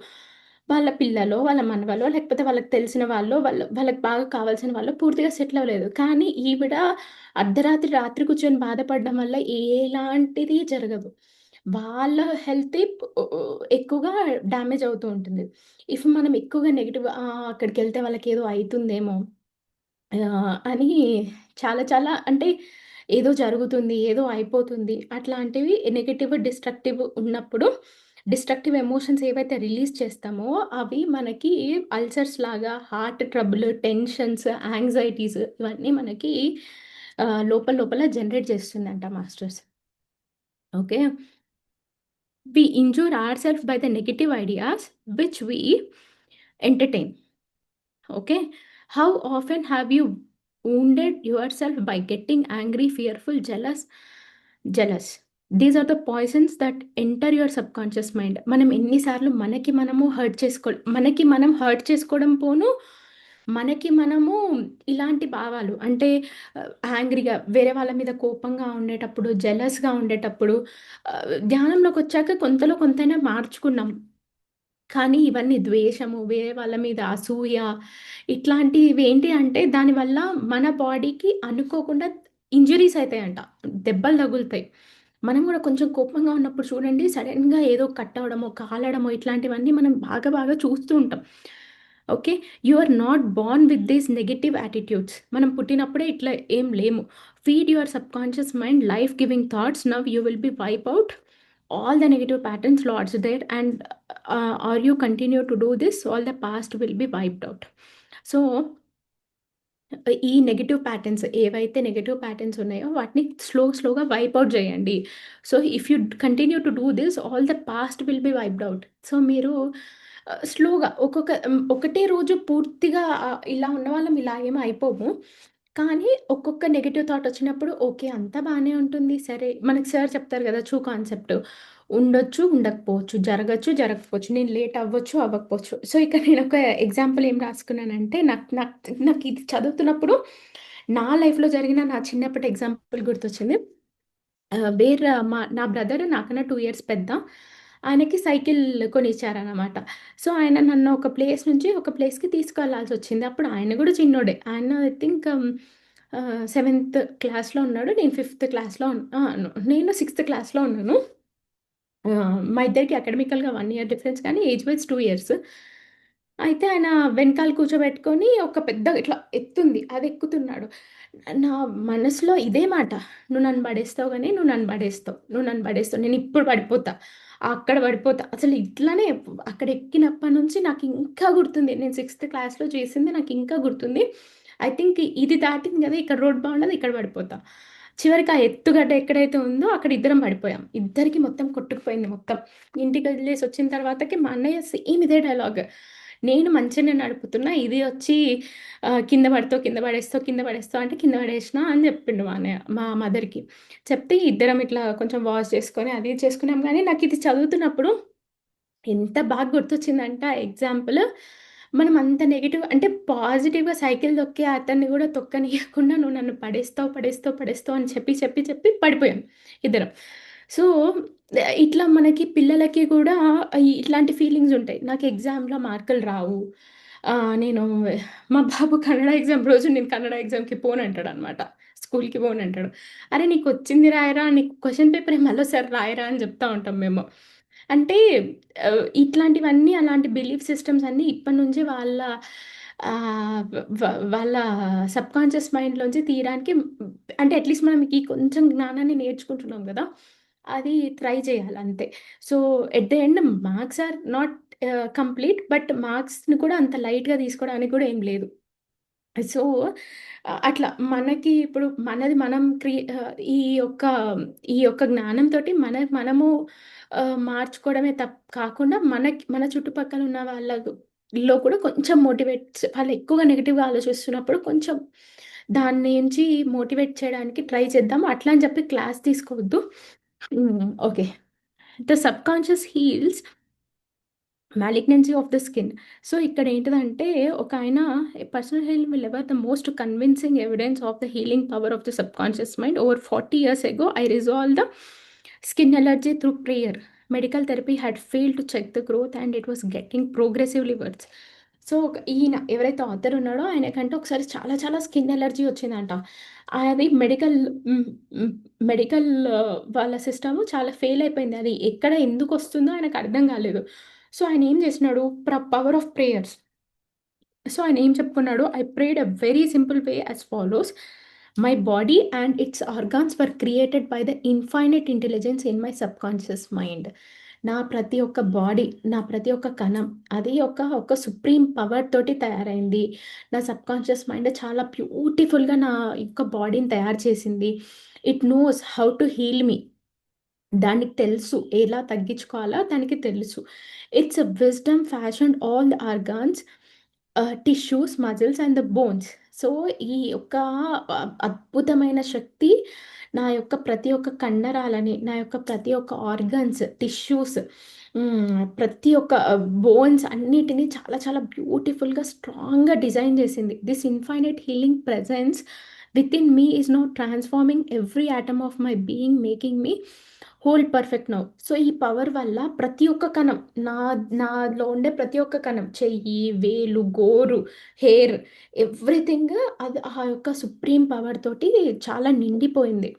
వాళ్ళ పిల్లలో, వాళ్ళ మనవలో లేకపోతే వాళ్ళకి తెలిసిన వాళ్ళో, వాళ్ళకి బాగా కావాల్సిన వాళ్ళో పూర్తిగా సెటిల్ అవ్వలేదు. కానీ ఈవిడ అర్ధరాత్రి, రాత్రి కూర్చొని బాధపడడం వల్ల ఎలాంటిది జరగదు. వాళ్ళ హెల్తే ఎక్కువగా డ్యామేజ్ అవుతూ ఉంటుంది. మనం ఎక్కువగా నెగెటివ్ అక్కడికెళ్తే వాళ్ళకేదో అయితుందేమో అని చాలా చాలా అంటే ఏదో జరుగుతుంది, ఏదో అయిపోతుంది అట్లాంటివి నెగెటివ్, డిస్ట్రక్టివ్ ఉన్నప్పుడు డిస్ట్రక్టివ్ ఎమోషన్స్ ఏవైతే రిలీజ్ చేస్తామో అవి మనకి అల్సర్స్ లాగా హార్ట్ ట్రబుల్, టెన్షన్స్, యాంగ్జైటీస్ ఇవన్నీ మనకి లోపల లోపల జనరేట్ చేస్తుందంట masters. Okay. We injure ourselves by the negative ideas which we entertain. Okay. How often have you wounded yourself by getting angry, fearful, jealous? These are the poisons that enter your subconscious mind. మనం ఎన్నిసార్లు మనకి మనం hurt చేసుకోవడం పోను మనకి మనము ఇలాంటి భావాలు అంటే యాంగ్రీగా వేరే వాళ్ళ మీద కోపంగా ఉండేటప్పుడు, జెలస్‌గా ఉండేటప్పుడు ధ్యానంలోకొచ్చాక కొంతలో కొంతైనా మార్చుకున్నాం. కానీ ఇవన్నీ ద్వేషము, వేరే వాళ్ళ మీద అసూయ ఇట్లాంటివేంటి అంటే దానివల్ల మన బాడీకి అనుకోకుండా ఇంజ్యూరీస్ అయితాయంట. దెబ్బలు తగులుతాయి. మనం గూడా కొంచెం కోపంగా ఉన్నప్పుడు చూడండి సడెన్‌గా ఏదో కట్ అవ్వడమో, కాలడమో ఇట్లాంటివన్నీ మనం బాగా బాగా చూస్తూ ఉంటాం. Okay. You are not born with these negative attitudes. మనం పుట్టినప్పుడే ఇట్లా ఏం లేము. Feed your subconscious mind life giving thoughts. Now you will be wipe out all the negative patterns lodged there and or you continue to do this, all the past will be wiped out. So ఈ negative patterns ఏవైతే negative patterns ఉన్నాయో వాటిని స్లోగా wipe out చేయండి. So if you continue to do this all the past will be wiped out. So మీరు స్లోగా ఒకటే రోజు పూర్తిగా ఇలా ఉన్నవాళ్ళం ఇలా ఏమి అయిపోము. కానీ ఒక్కొక్క నెగెటివ్ థాట్ వచ్చినప్పుడు ఓకే. అంతా బానే ఉంటుంది. సరే మనకి సార్ చెప్తారు కదా! True concept. ఉండొచ్చు, ఉండకపోవచ్చు. జరగచ్చు, జరగకపోవచ్చు. నేను లేట్ అవ్వచ్చు, అవ్వకపోవచ్చు. సో, ఇక్కడ నేనొక ఎగ్జాంపుల్ ఏం రాసుకున్నానంటే నాకిది చదువుతున్నప్పుడు నా లైఫ్‌లో జరిగిన నా చిన్నప్పటి ఎగ్జాంపుల్ గుర్తొచ్చింది. నా బ్రదర్ నాకన్నా 2 ఇయర్స్ పెద్ద. ఆయనకి సైకిల్ కొనిచ్చారనమాట. సో, ఆయన నన్ను ఒక ప్లేస్ నుంచి ఒక ప్లేస్‌కి తీసుకెళ్లాల్సొచ్చింది. అప్పుడు ఆయన గూడా చిన్నోడే. ఆయన ఐ థింక్ సెవెంత్ క్లాస్‌లో ఉన్నాడు. నేను ఫిఫ్త్ క్లాస్‌లో నేను సిక్స్త్ క్లాస్‌లో ఉన్నాను. మా ఇద్దరికి అకాడమికల్‌గా 1 ఇయర్ డిఫరెన్స్ కానీ ఏజ్ వైస్ 2 ఇయర్స్. అయితే ఆయన వెనకాల కూర్చోబెట్టుకొని ఒక పెద్ద ఇట్లా ఎత్తుంది. అది ఎక్కుతున్నాడు. నా మనసులో ఇదే మాట. "నువ్వు నన్ను పడేస్తావు గానీ, నువ్వు నన్ను పడేస్తావు. నువ్వు నన్ను పడేస్తావు. నేనిప్పుడు పడిపోతా. అక్కడ పడిపోతా." అసలు ఇట్లనే అక్కడ ఎక్కినప్పటి నుంచి నాకింకా గుర్తుంది. నేను సిక్స్త్ క్లాస్‌లో చేసింది నాకింకా గుర్తుంది. ఐ థింక్ ఇది దాటింది కదా! ఇక్కడ రోడ్ బాగుండదు. ఇక్కడ పడిపోతా. చివరికి ఆ ఎత్తుగడ్డ ఎక్కడైతే ఉందో అక్కడ ఇద్దరం పడిపోయాం. ఇద్దరికి మొత్తం కొట్టుకుపోయింది మొత్తం. ఇంటికెళ్ళేసి వచ్చిన తర్వాతకి మా అన్నయ్య సేమ్ ఇదే డైలాగ్. నేను మంచిగానే నడుపుతున్నా. ఇది వచ్చి కింద పడతావు, కింద పడేస్తావు, కింద పడేస్తావు అంటే కింద పడేసినా అని చెప్పిండు మా అన్నయ్య మా మదర్‌కి. చెప్తే ఇద్దరం ఇట్లా కొంచెం వాష్ చేసుకొని అది చేసుకున్నాం గానీ నాకిది చదువుతున్నప్పుడు ఎంత బాగా గుర్తొచ్చిందంటే ఆ ఎగ్జాంపుల్. మనం అంత నెగెటివ్ అంటే పాజిటివ్‌గా సైకిల్ తొక్కే అతన్ని గూడా తొక్కనియకుండా నువ్వు నన్ను పడేస్తావు, పడేస్తావు, పడేస్తావు అని చెప్పి, చెప్పి, చెప్పి పడిపోయాం ఇద్దరం. సో, ఇట్లా మనకి పిల్లలకి గూడా ఇట్లాంటి ఫీలింగ్స్ ఉంటాయి. నాకు ఎగ్జామ్‌లో మార్కులు రావు. నేను మా బాబు కన్నడ ఎగ్జామ్ రోజు నేను కన్నడ ఎగ్జామ్‌కి పోనంటాడనమాట. స్కూల్‌కి పోనంటాడు. "అరే! నీకొచ్చింది రాయరా, నీకు క్వెషన్ పేపరే మళ్ళోసారి రాయరా" అని చెప్తా ఉంటాం మేము. అంటే ఇట్లాంటివన్నీ అలాంటి బిలీఫ్ సిస్టమ్స్ అన్నీ ఇప్పటి నుంచే వాళ్ళ ఆహ్, వ వాళ్ళ సబ్‌కాన్షియస్ మైండ్‌లోంచి తీయడానికి అంటే అట్‌లీస్ట్ మనం ఈ కొంచెం జ్ఞానాన్ని నేర్చుకుంటున్నాం గదా! అది ట్రై చేయాలి అంతే. So, at the end marks are not complete. But మార్క్స్‌ని కూడా అంత లైట్‌గా తీసుకోవడానికి కూడా ఏం లేదు. సో, అట్లా మనకి ఇప్పుడు మనది మనం ఈ యొక్క జ్ఞానంతోటి మనము మార్చుకోవడమే కాకుండా మన చుట్టుపక్కల ఉన్న వాళ్ళలో కూడా కొంచెం వాళ్ళు ఎక్కువగా నెగెటివ్‌గా ఆలోచిస్తున్నప్పుడు కొంచెం దాని నుంచి మోటివేట్ చేయడానికి ట్రై చేద్దాం. అట్లా అని చెప్పి క్లాస్ తీసుకోవద్దు. Okay. The subconscious heals malignancy of the skin. So, ఇక్కడేంటిదంటే ఒకాయన personal healing will ever the most convincing evidence of the healing power of the subconscious mind. Over 40 years ago I resolved the skin allergy through prayer. Medical therapy had failed to check the growth and it was getting progressively worse. So, ఈయన ఎవరైతే author ఉన్నాడో ఆయనకంటే ఒకసారి చాలా చాలా skin allergy వచ్చిందంట. అది హ్మ్, హ్మ్, మెడికల్ వాళ్ళ సిస్టము చాలా ఫెయిల్ అయిపోయింది. అది ఎక్కడ ఎందుకొస్తుందో ఆయనకు అర్థం కాలేదు. సో, ఆయనేం జేసినాడు, పవర్ ఆఫ్ ప్రేయర్స్. సో ఆయన ఏం చెప్పుకున్నాడు, I prayed a very simple way as follows. My body and its organs were created by the infinite intelligence in my subconscious mind. నా ప్రతి ఒక్క బాడీ, నా ప్రతి ఒక్క కణం, అది ఒక సుప్రీం పవర్ తోటి తయారైంది. నా సబ్కాన్షియస్ మైండ్ చాలా బ్యూటిఫుల్గా నా యొక్క బాడీని తయారు చేసింది. It knows how to heal me. దానికి తెలుసు ఎలా తగ్గించుకోవాలో దానికి తెలుసు. It's a wisdom fashion all the organs, tissues, muscles and the bones. So ఈ యొక్క అద్భుతమైన శక్తి నా యొక్క ప్రతి ఒక్క కండరాలని, నా యొక్క ప్రతి ఒక్క ఆర్గన్స్, టిష్యూస్, ప్రతి ఒక్క బోన్స్ అన్నిటిని చాలా చాలా బ్యూటిఫుల్గా స్ట్రాంగ్గా డిజైన్ చేసింది. This infinite healing presence within me is now transforming every atom of my being, making me whole perfect now. So ఈ పవర్ వల్ల ప్రతి ఒక్క కణం, నా నాలో ఉండే ప్రతి ఒక్క కణం, చెయ్యి, వేలు, గోరు, హెయిర్, ఎవ్రీథింగ్ అది ఆ యొక్క సుప్రీం పవర్ తోటి చాలా నిండిపోయింది.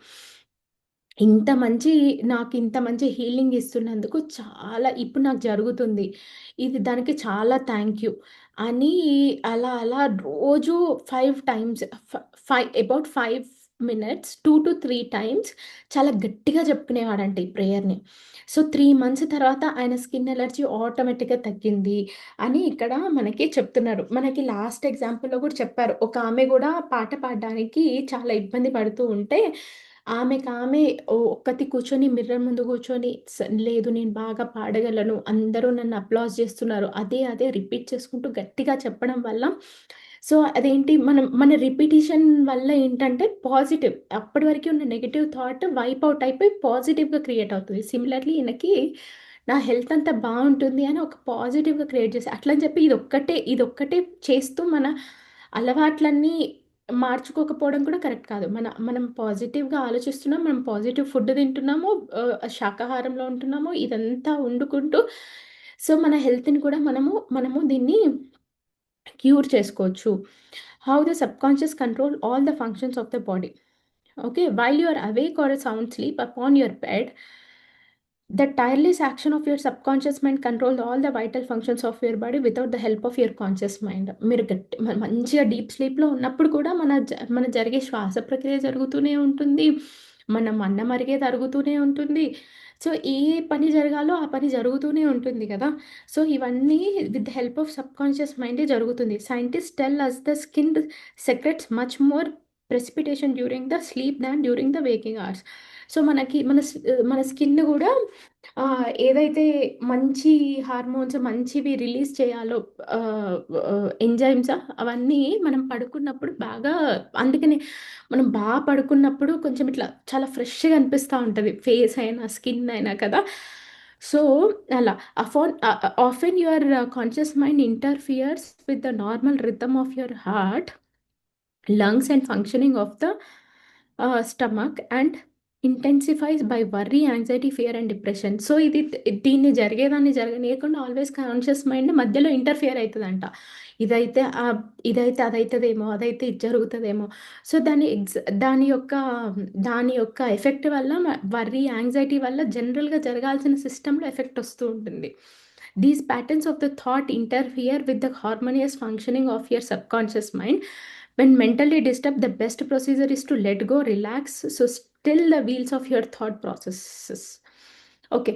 ఇంత మంచి నాకు ఇంత మంచి హీలింగ్ ఇస్తున్నందుకు చాలా ఇప్పుడు నాకు జరుగుతుంది. ఇది దానికి చాలా థ్యాంక్ యూ అని అలా అలా రోజు 5 టైమ్స్, అబౌట్ 5 మినిట్స్ 2-3 టైమ్స్ చాలా గట్టిగా చెప్పుకునేవాడంట ఈ ప్రేయర్‌ని. సో 3 మంత్స్ తర్వాత ఆయన స్కిన్ ఎలర్జీ ఆటోమేటిక్‌గా తగ్గింది అని ఇక్కడ మనకి చెప్తున్నారు. మనకి లాస్ట్ ఎగ్జాంపుల్‌లో కూడా చెప్పారు. ఒక ఆమె కూడా పాట పాడడానికి చాలా ఇబ్బంది పడుతూ ఉంటే ఆమెకామె ఒక్కతి కూర్చొని మిర్రర్ ముందు కూర్చొని లేదు నేను బాగా పాడగలను. అందరూ నన్ను అప్లాజ్ చేస్తున్నారు. అదే అదే రిపీట్ చేసుకుంటూ గట్టిగా చెప్పడం వల్ల సో అదేంటి మన రిపిటిషన్ వల్ల ఏంటంటే పాజిటివ్ అప్పటి వరకు ఉన్న నెగెటివ్ థాట్ వైప్ ఔట్ అయిపోయి పాజిటివ్‌గా క్రియేట్ అవుతది. సిమిలర్‌లీ ఈయనకి నా హెల్త్ అంతా బావుంటుంది అని ఒక పాజిటివ్‌గా క్రియేట్ చేశా. అట్లని చెప్పి ఇదొక్కటే చేస్తూ మన అలవాట్లన్నీ మార్చుకోకపోవడం కూడా కరెక్ట్ కాదు. మనం పాజిటివ్‌గా ఆలోచిస్తున్నాం. మనం పాజిటివ్ ఫుడ్ తింటున్నాము. శాకాహారంలో ఉంటున్నాము. ఇదంతా వండుకుంటూ సో, మన హెల్త్‌ని కూడా మనము దీన్ని క్యూర్ చేసుకోవచ్చు. How the subconscious control all the functions of the body. Okay, while you are awake or sound sleep upon your bed, the tireless action of your subconscious mind controls all the vital functions of your body without the help of your conscious mind. మీరు మంచిగా deep స్లీప్‌లో ఉన్నప్పుడు కూడా మన జరిగే శ్వాస ప్రక్రియ జరుగుతూనే ఉంటుంది. మనం అన్నం అరిగేది అరుగుతూనే ఉంటుంది. సో, ఏ పని జరగాలో ఆ పని జరుగుతూనే ఉంటుంది కదా! సో, ఇవన్నీ with the help of subconscious మైండే జరుగుతుంది. Scientists tell us the skin secretes much more precipitation during the sleep than during the waking hours. So, మనకి మన స్కిన్ గూడా ఏదైతే మంచి హార్మోన్స్ మంచివి రిలీజ్ చేయాలో ఎంజైమ్సా అవన్నీ మనం పడుకున్నప్పుడు బాగా అందుకనే మనం పడుకున్నప్పుడు కొంచెం ఇట్లా చాలా ఫ్రెష్‌గా అనిపిస్తా ఉంటది. ఫేస్ అయినా, స్కిన్ అయినా కదా! సో, అలా often your conscious mind interferes with the normal rhythm of your heart, lungs and functioning of the stomach and intensifies by worry, anxiety, fear and depression. So, దీన్ని జరిగేదాన్ని జరగనీయకుండా ఆల్వేస్ కాన్షియస్ మైండ్ మధ్యలో interfere అయితదంట. ఇదైతే ఇదైతే అదైతదేమో, అదైతే ఇది జరుగుతదేమో. So, దాని యొక్క ఎఫెక్ట్ వల్ల వర్రీ, యాంగ్జైటీ వల్ల జనరల్‌గా జరగాల్సిన సిస్టమ్‌లో ఎఫెక్ట్ వస్తూ ఉంటుంది. These patterns of the thought interfere with the harmonious functioning of your subconscious mind. When mentally disturbed, the best procedure is to let go, relax, so still the wheels of your thought processes. Okay.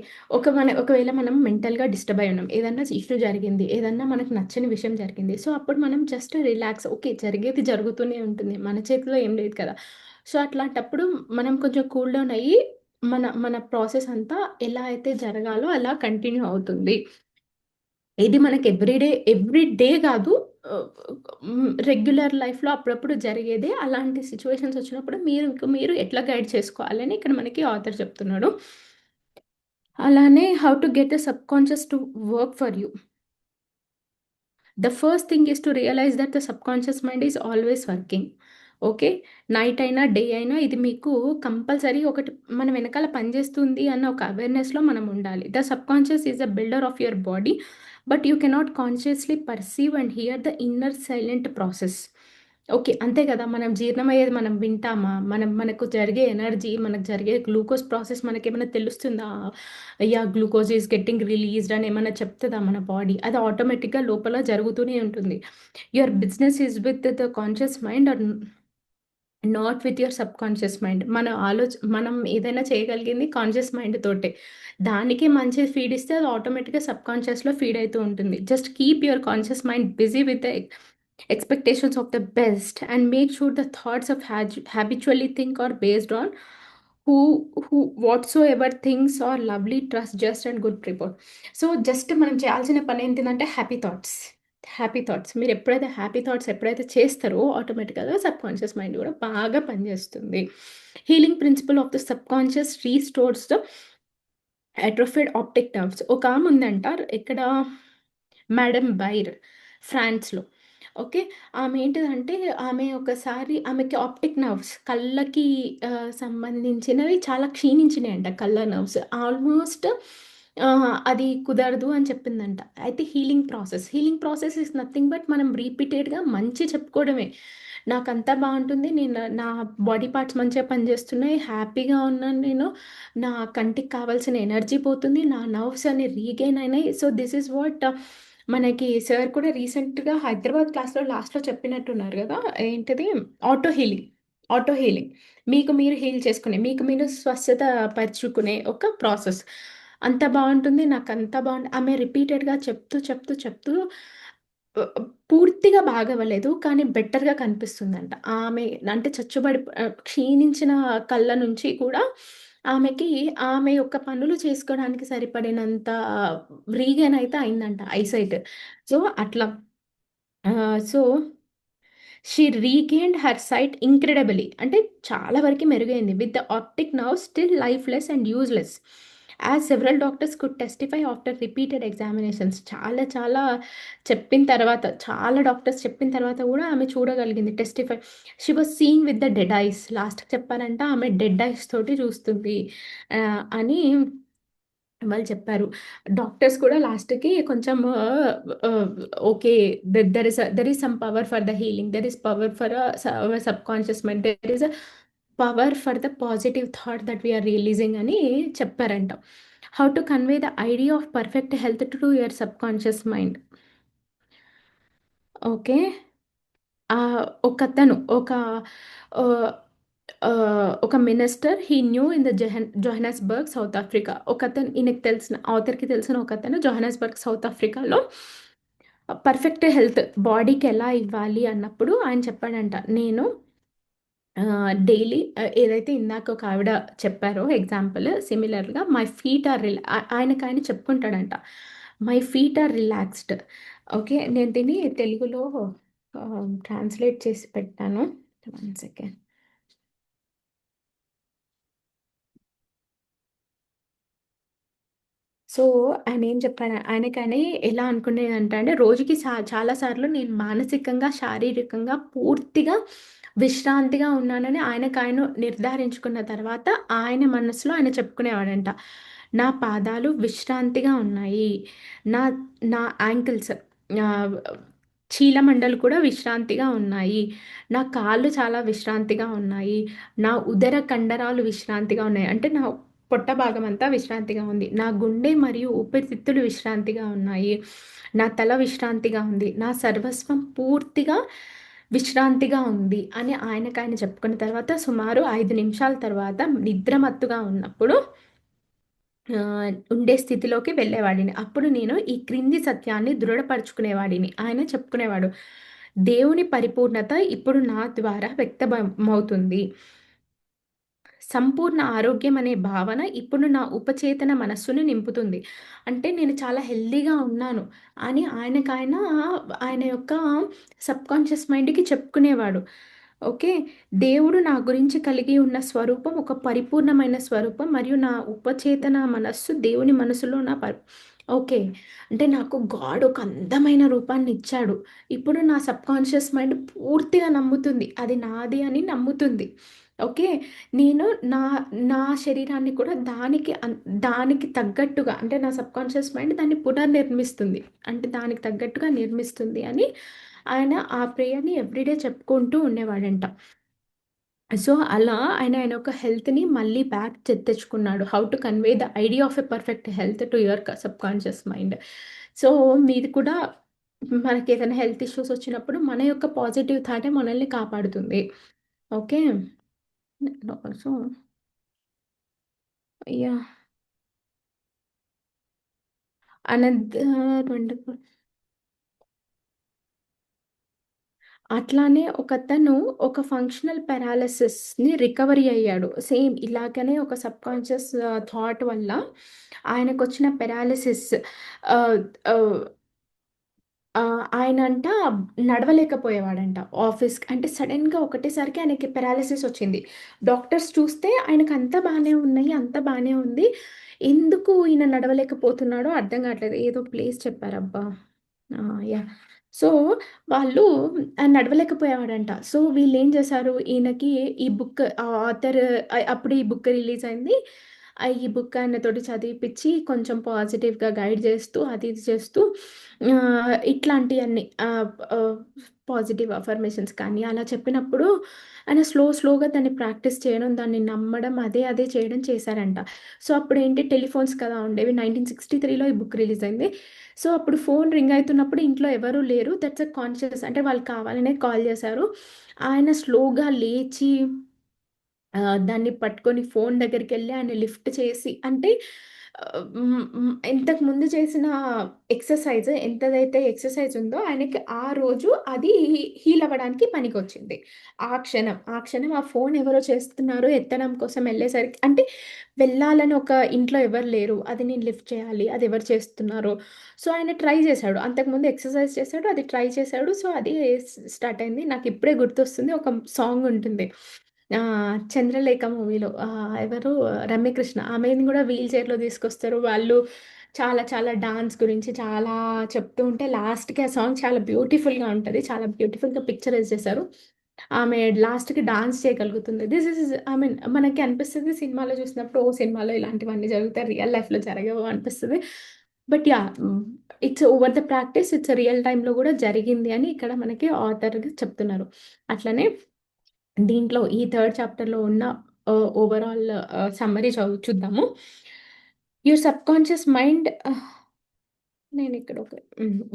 ఒకవేళ మనం మెంటల్‌గా disturb అయ్యి ఉన్నాం. ఏదన్నా issue జరిగింది. ఏదన్నా మనకు నచ్చని విషయం జరిగింది. సో, అప్పుడు మనం జస్ట్ రిలాక్స్ ఓకే. జరిగేది జరుగుతూనే ఉంటుంది. మన చేతిలో ఏం లేదు కదా! సో, అట్లాంటప్పుడు మనం కొంచెం కూల్ డౌన్ అయ్యి మన మన ప్రాసెస్ అంతా ఎలా అయితే జరగాలో అలా కంటిన్యూ అవుతుంది. ఇది మనకి ఎవ్రీ డే గాదు. రెగ్యులర్ లైఫ్‌లో అప్పుడప్పుడు జరిగేదే. అలాంటి సిట్యుయేషన్స్ వచ్చినప్పుడు మీరు ఎట్లా గైడ్ చేసుకోవాలని ఇక్కడ మనకి ఆథర్ చెప్తున్నాడు. అలానే how to get the subconscious to work for you. The first thing is to realize that the subconscious mind is always working. Okay. Night అయినా, డే అయినా ఇది మీకు కంపల్సరీ ఒకటి మన వెనకాల పనిచేస్తుంది అన్న ఒక అవేర్‌నెస్‌లో మనం ఉండాలి. The subconscious is the builder of your body, but you cannot consciously perceive and here the inner silent process. Okay. అంతే కదా! మనం జీర్ణమయ్యేది మనం వింటామా? మనకు జరిగే ఎనర్జీ, మనకు జరిగే గ్లూకోజ్ ప్రాసెస్ మనకేమైనా తెలుస్తుందా? Yeah! Glucose is getting released అని ఏమన్నా చెప్తదా మన బాడీ? అది ఆటోమేటిక్‌గా లోపల జరుగుతూనే ఉంటుంది. Your business is with the conscious mind or not with your subconscious mind. మనం ఏదైనా చేయగలిగింది కాన్షియస్ మైండ్ తోటే. దానికి మంచి ఫీడ్ ఇస్తే అది ఆటోమేటిక్‌గా సబ్‌కాన్షియస్‌లో ఫీడ్ అయితూ ఉంటుంది. Just keep your conscious mind busy with the expectations of the best and make sure the thoughts of habitually think are based on who whatsoever things are lovely, trust, just and good report. So just మనం చేయాల్సిన పని ఏంటిదంటే happy thoughts. Happy thoughts. మీరు ఎప్పుడైతే happy thoughts ఎప్పుడైతే చేస్తారో ఆటోమేటిక్‌గా subconscious mind కూడా బాగా పనిచేస్తుంది. Healing principle of the subconscious restores the atrophied optic nerves. ఒకామె ఉందంట ఎక్కడ మేడమ్ బైర్ ఫ్రాన్స్‌లో. ఓకే. ఆమె ఏంటిదంటే ఆమె ఒకసారి ఆమెకి ఆప్టిక్ నర్వ్స్ కళ్ళకి సంబంధించినవి చాలా క్షీణించినాయంట కళ్ళ నర్వ్స్. ఆల్మోస్ట్ అది కుదరదు అని చెప్పిందంట. అయితే healing process is nothing but మనం రిపీటెడ్‌గా మంచి చెప్పుకోవడమే. నాకంతా బావుంటుంది. నా బాడీ పార్ట్స్ మంచిగా పనిచేస్తున్నాయి. హ్యాపీగా ఉన్నాను నేను. నా కంటికి కావాల్సిన ఎనర్జీ పోతుంది. నా నర్వ్స్ అన్ని రీగెయిన్ అయినాయి. సో, దిస్ ఈస్ వాట్ మనకి సార్ కూడా రీసెంట్‌గా హైదరాబాద్ క్లాస్‌లో లాస్ట్‌లో చెప్పినట్టున్నారు గదా! ఏంటిది ఆటో హీలింగ్. Auto healing. మీకు మీరు హీల్ చేసుకునే, మీకు మీరు స్వస్థత పరుచుకునే ఒక ప్రాసెస్. అంత బావుంటుంది. నాకంతా ఆమె రిపీటెడ్‌గా చెప్తూ పూర్తిగా బాగవ్వలేదు. కానీ బెటర్‌గా కనిపిస్తుందంట. ఆమె అంటే క్షీణించిన కళ్ళ నుంచి కూడా ఆమెకి ఆమె యొక్క పనులు చేసుకోవడానికి సరిపడినంత రీగెయిన్ అయితే అయిందంట ఐసైట్. సో, అట్లా so, she regained her sight incredibly. అంటే చాలా వరకి మెరుగైంది. With the optic nerve still lifeless and useless. As several doctors could testify after repeated examinations. చాలా చెప్పిన తర్వాత, చాలా డాక్టర్స్ చెప్పిన తర్వాత గూడా ఆమె చూడగలిగింది. She was seeing with the dead eyes. లాస్ట్‌కి చెప్పాలంట ఆమె డెడ్ ఐస్ తోటి చూస్తుంది అని వాళ్ళు చెప్పారు. డాక్టర్స్ కూడా లాస్ట్‌కి కొంచెం ah, okay. There is some power for the healing. There is power for our subconscious mind. There is a power for the positive thought that we are releasing అని చెప్పారంట. How to convey the idea of perfect health to your subconscious mind. Okay. ఒకతను ah, ఒక minister he knew in the Johannesburg, South Africa. ఈయనకి తెలిసిన ఆథర్‌కి తెలిసిన ఒకతను Johannesburg, South ఆఫ్రికాలో పర్ఫెక్ట్ హెల్త్ బాడీకి ఎలా ఇవ్వాలి అన్నప్పుడు ఆయన చెప్పాడంట. నేను డైలీ ఏదైతే ఇందాక ఒక ఆవిడ చెప్పారో ఎగ్జాంపుల్ సిమిలర్‌గా మై ఫీట్ ఆర్ ఆయనకాయన చెప్పుకుంటాడంట. My feet are relaxed. Okay. నేను దీన్ని తెలుగులో ట్రాన్స్‌లేట్ చేసి పెట్టాను. One second. సో, ఆయనేం చెప్పారు ఆయనకని ఎలా అనుకునేదంట అంటే రోజుకి చాలా సార్లు నేను మానసికంగా, శారీరకంగా పూర్తిగా విశ్రాంతిగా ఉన్నానని ఆయనకాయన నిర్ధారించుకున్న తర్వాత ఆయన మనసులో ఆయన చెప్పుకునేవాడంట. నా పాదాలు విశ్రాంతిగా ఉన్నాయి. నా నా యాంకిల్స్ ఆహ్, చీలమండలు కూడా విశ్రాంతిగా ఉన్నాయి. నా కాళ్ళు చాలా విశ్రాంతిగా ఉన్నాయి. నా ఉదర కండరాలు విశ్రాంతిగా ఉన్నాయి. అంటే నా పొట్ట భాగమంతా విశ్రాంతిగా ఉంది. నా గుండె మరియు ఊపిరితిత్తులు విశ్రాంతిగా ఉన్నాయి. నా తల విశ్రాంతిగా ఉంది. నా సర్వస్వం పూర్తిగా విశ్రాంతిగా ఉంది అని ఆయనకాయన చెప్పుకున్న తర్వాత సుమారు 5 నిమిషాల తర్వాత నిద్రమత్తుగా ఉన్నప్పుడు ఉండే స్థితిలోకి వెళ్ళేవాడిని. అప్పుడు నేను ఈ క్రింది సత్యాన్ని దృఢపరుచుకునేవాడిని. ఆయన చెప్పుకునేవాడు. దేవుని పరిపూర్ణత ఇప్పుడు నా ద్వారా వ్యక్తమవుతుంది. సంపూర్ణ ఆరోగ్యం అనే భావన ఇప్పుడు నా ఉపచేతన మనస్సును నింపుతుంది. అంటే నేను చాలా హెల్తీగా ఉన్నాను అని ఆయన యొక్క సబ్‌కాన్షియస్ మైండ్‌కి చెప్పుకునేవాడు. ఓకే. దేవుడు నా గురించి కలిగి ఉన్న స్వరూపం ఒక పరిపూర్ణమైన స్వరూపం మరియు నా ఉపచేతన మనస్సు దేవుని మనసులో ఓకే. అంటే నాకు గాడ్ ఒక అందమైన రూపాన్నిచ్చాడు. ఇప్పుడు నా సబ్‌కాన్షియస్ మైండ్ పూర్తిగా నమ్ముతుంది. అది నాది అని నమ్ముతుంది. ఓకే. నేను నా నా శరీరాన్ని కూడా దానికి తగ్గట్టుగా అంటే నా సబ్‌కాన్షియస్ మైండ్ దాన్ని పునర్నిర్మిస్తుంది. అంటే దానికి తగ్గట్టుగా నిర్మిస్తుంది అని ఆయన ఆ ప్రేయర్‌ని ఎవ్రీడే చెప్పుకుంటూ ఉండేవాడంట. సో, అలా ఆయన ఒక హెల్త్‌ని మళ్ళీ బ్యాక్ తెచ్చుకున్నాడు. How to convey the idea of a perfect health to your subconscious mind. So, మీది కూడా మనకేదైనా హెల్త్ ఇష్యూస్ వచ్చినప్పుడు మన యొక్క పాజిటివ్ థాటే మనల్ని కాపాడుతుంది. Okay. So, yeah! Another wonderful. అట్లానే ఒకతను ఒక ఫంక్షనల్ పారాలిసిస్‌ని రికవరీ అయ్యాడు. సేమ్ ఇలాగనే ఒక సబ్‌కాన్షియస్ థాట్ వల్ల ఆయనకొచ్చిన పారాలిసిస్ ఆహ్, ఆహ్, ఆయనంట నడవలేకపోయేవాడంట ఆఫీస్‌కి. అంటే సడెన్‌గా ఒకటేసరికి ఆయనకి పారాలిసిస్ వచ్చింది. డాక్టర్స్ చూస్తే ఆయనకంతా బానే ఉన్నాయి. అంతా బానే ఉంది. ఎందుకు ఈయన నడవలేకపోతున్నాడో అర్థం కావట్లేదు. ఏదో ప్లేస్ చెప్పారబ్బా! యాహ్! సో, వాళ్ళు నడవలేకపోయేవాడంట. సో, వీళ్ళేం చేశారు, ఈయనకి ఈ బుక్ ఆథర్ అప్పుడు ఈ బుక్ రిలీజ్ అయింది. ఈ బుక్ ఆయనతోటి చదివిపిచ్చి కొంచెం పాజిటివ్‌గా గైడ్ చేస్తూ, అది ఇది చేస్తూ ఇట్లాంటియన్నీ పాజిటివ్ అఫర్మేషన్స్ కానీ అలా చెప్పినప్పుడు ఆయన స్లోగా దాన్ని ప్రాక్టీస్ చేయడం, దాన్ని నమ్మడం, అదే చేయడం చేశారంట. సో, అప్పుడేంటి టెలిఫోన్స్ కదా ఉండేవి. 1963లో ఈ బుక్ రిలీజ్ అయింది. సో, అప్పుడు ఫోన్ రింగ్ అయితున్నప్పుడు ఇంట్లో ఎవరు లేరు. దట్స్ ఎ కాన్షియస్ అంటే వాళ్ళు కావాలనే కాల్ చేశారు. ఆయన స్లోగా లేచి దాన్ని పట్టుకొని ఫోన్ దగ్గరికెళ్ళి ఆయన లిఫ్ట్ చేసి అంటే ఇంతకు ముందు చేసిన ఎంతదైతే ఎక్సర్‌సైజ్ ఉందో ఆయనకి ఆ రోజు అది హీల్ అవ్వడానికి పనికొచ్చింది. ఆ క్షణం ఆ ఫోన్ ఎవరో చేస్తున్నారు ఎత్తడం కోసం ఎళ్ళేసరికి అంటే వెళ్ళాలని ఒక ఇంట్లో ఎవరు లేరు. అది నేను లిఫ్ట్ చేయాలి. అది ఎవరు చేస్తున్నారో సో, ఆయన ట్రై చేశాడు. అంతకుముందు ఎక్సర్‌సైజ్ చేశాడు. అది ట్రై చేశాడు. సో, అది స్టార్ట్ అయింది. నాకిప్పుడే గుర్తొస్తుంది. ఒక సాంగ్ ఉంటుంది. 'చంద్రలేఖ' మూవీలో ఎవరు రమ్యకృష్ణ ఆమెని గూడా వీల్ చైర్‌లో తీసుకొస్తారు. వాళ్ళు చాలా డాన్స్ గురించి చాలా చెప్తూ ఉంటే లాస్ట్‌కి ఆ సాంగ్ చాలా బ్యూటిఫుల్‌గా ఉంటది. చాలా బ్యూటిఫుల్‌గా పిక్చరైజ్ చేశారు. ఆమె లాస్ట్‌కి డాన్స్ చేయగలుగుతుంది. దిస్ ఈజ్ ఐ మీన్ మనకి అనిపిస్తది సినిమాలో చూసినప్పుడు ఓహ్! సినిమాలో ఇలాంటివన్నీ జరుగుతాయి. రియల్ లైఫ్‌లో జరగవు అనిపిస్తది. But yeah! It's over the practice. It's real టైమ్‌లో గూడా జరిగింది అని ఇక్కడ మనకి ఆథర్‌గా చెప్తున్నారు. అట్లనే దీంట్లో ఈ థర్డ్ చాప్టర్‌లో ఉన్న ఓవరాల్ సమ్మరీ చూద్దాము. యువర్ సబ్‌కాన్షియస్ మైండ్ నేనిక్కడ ఒక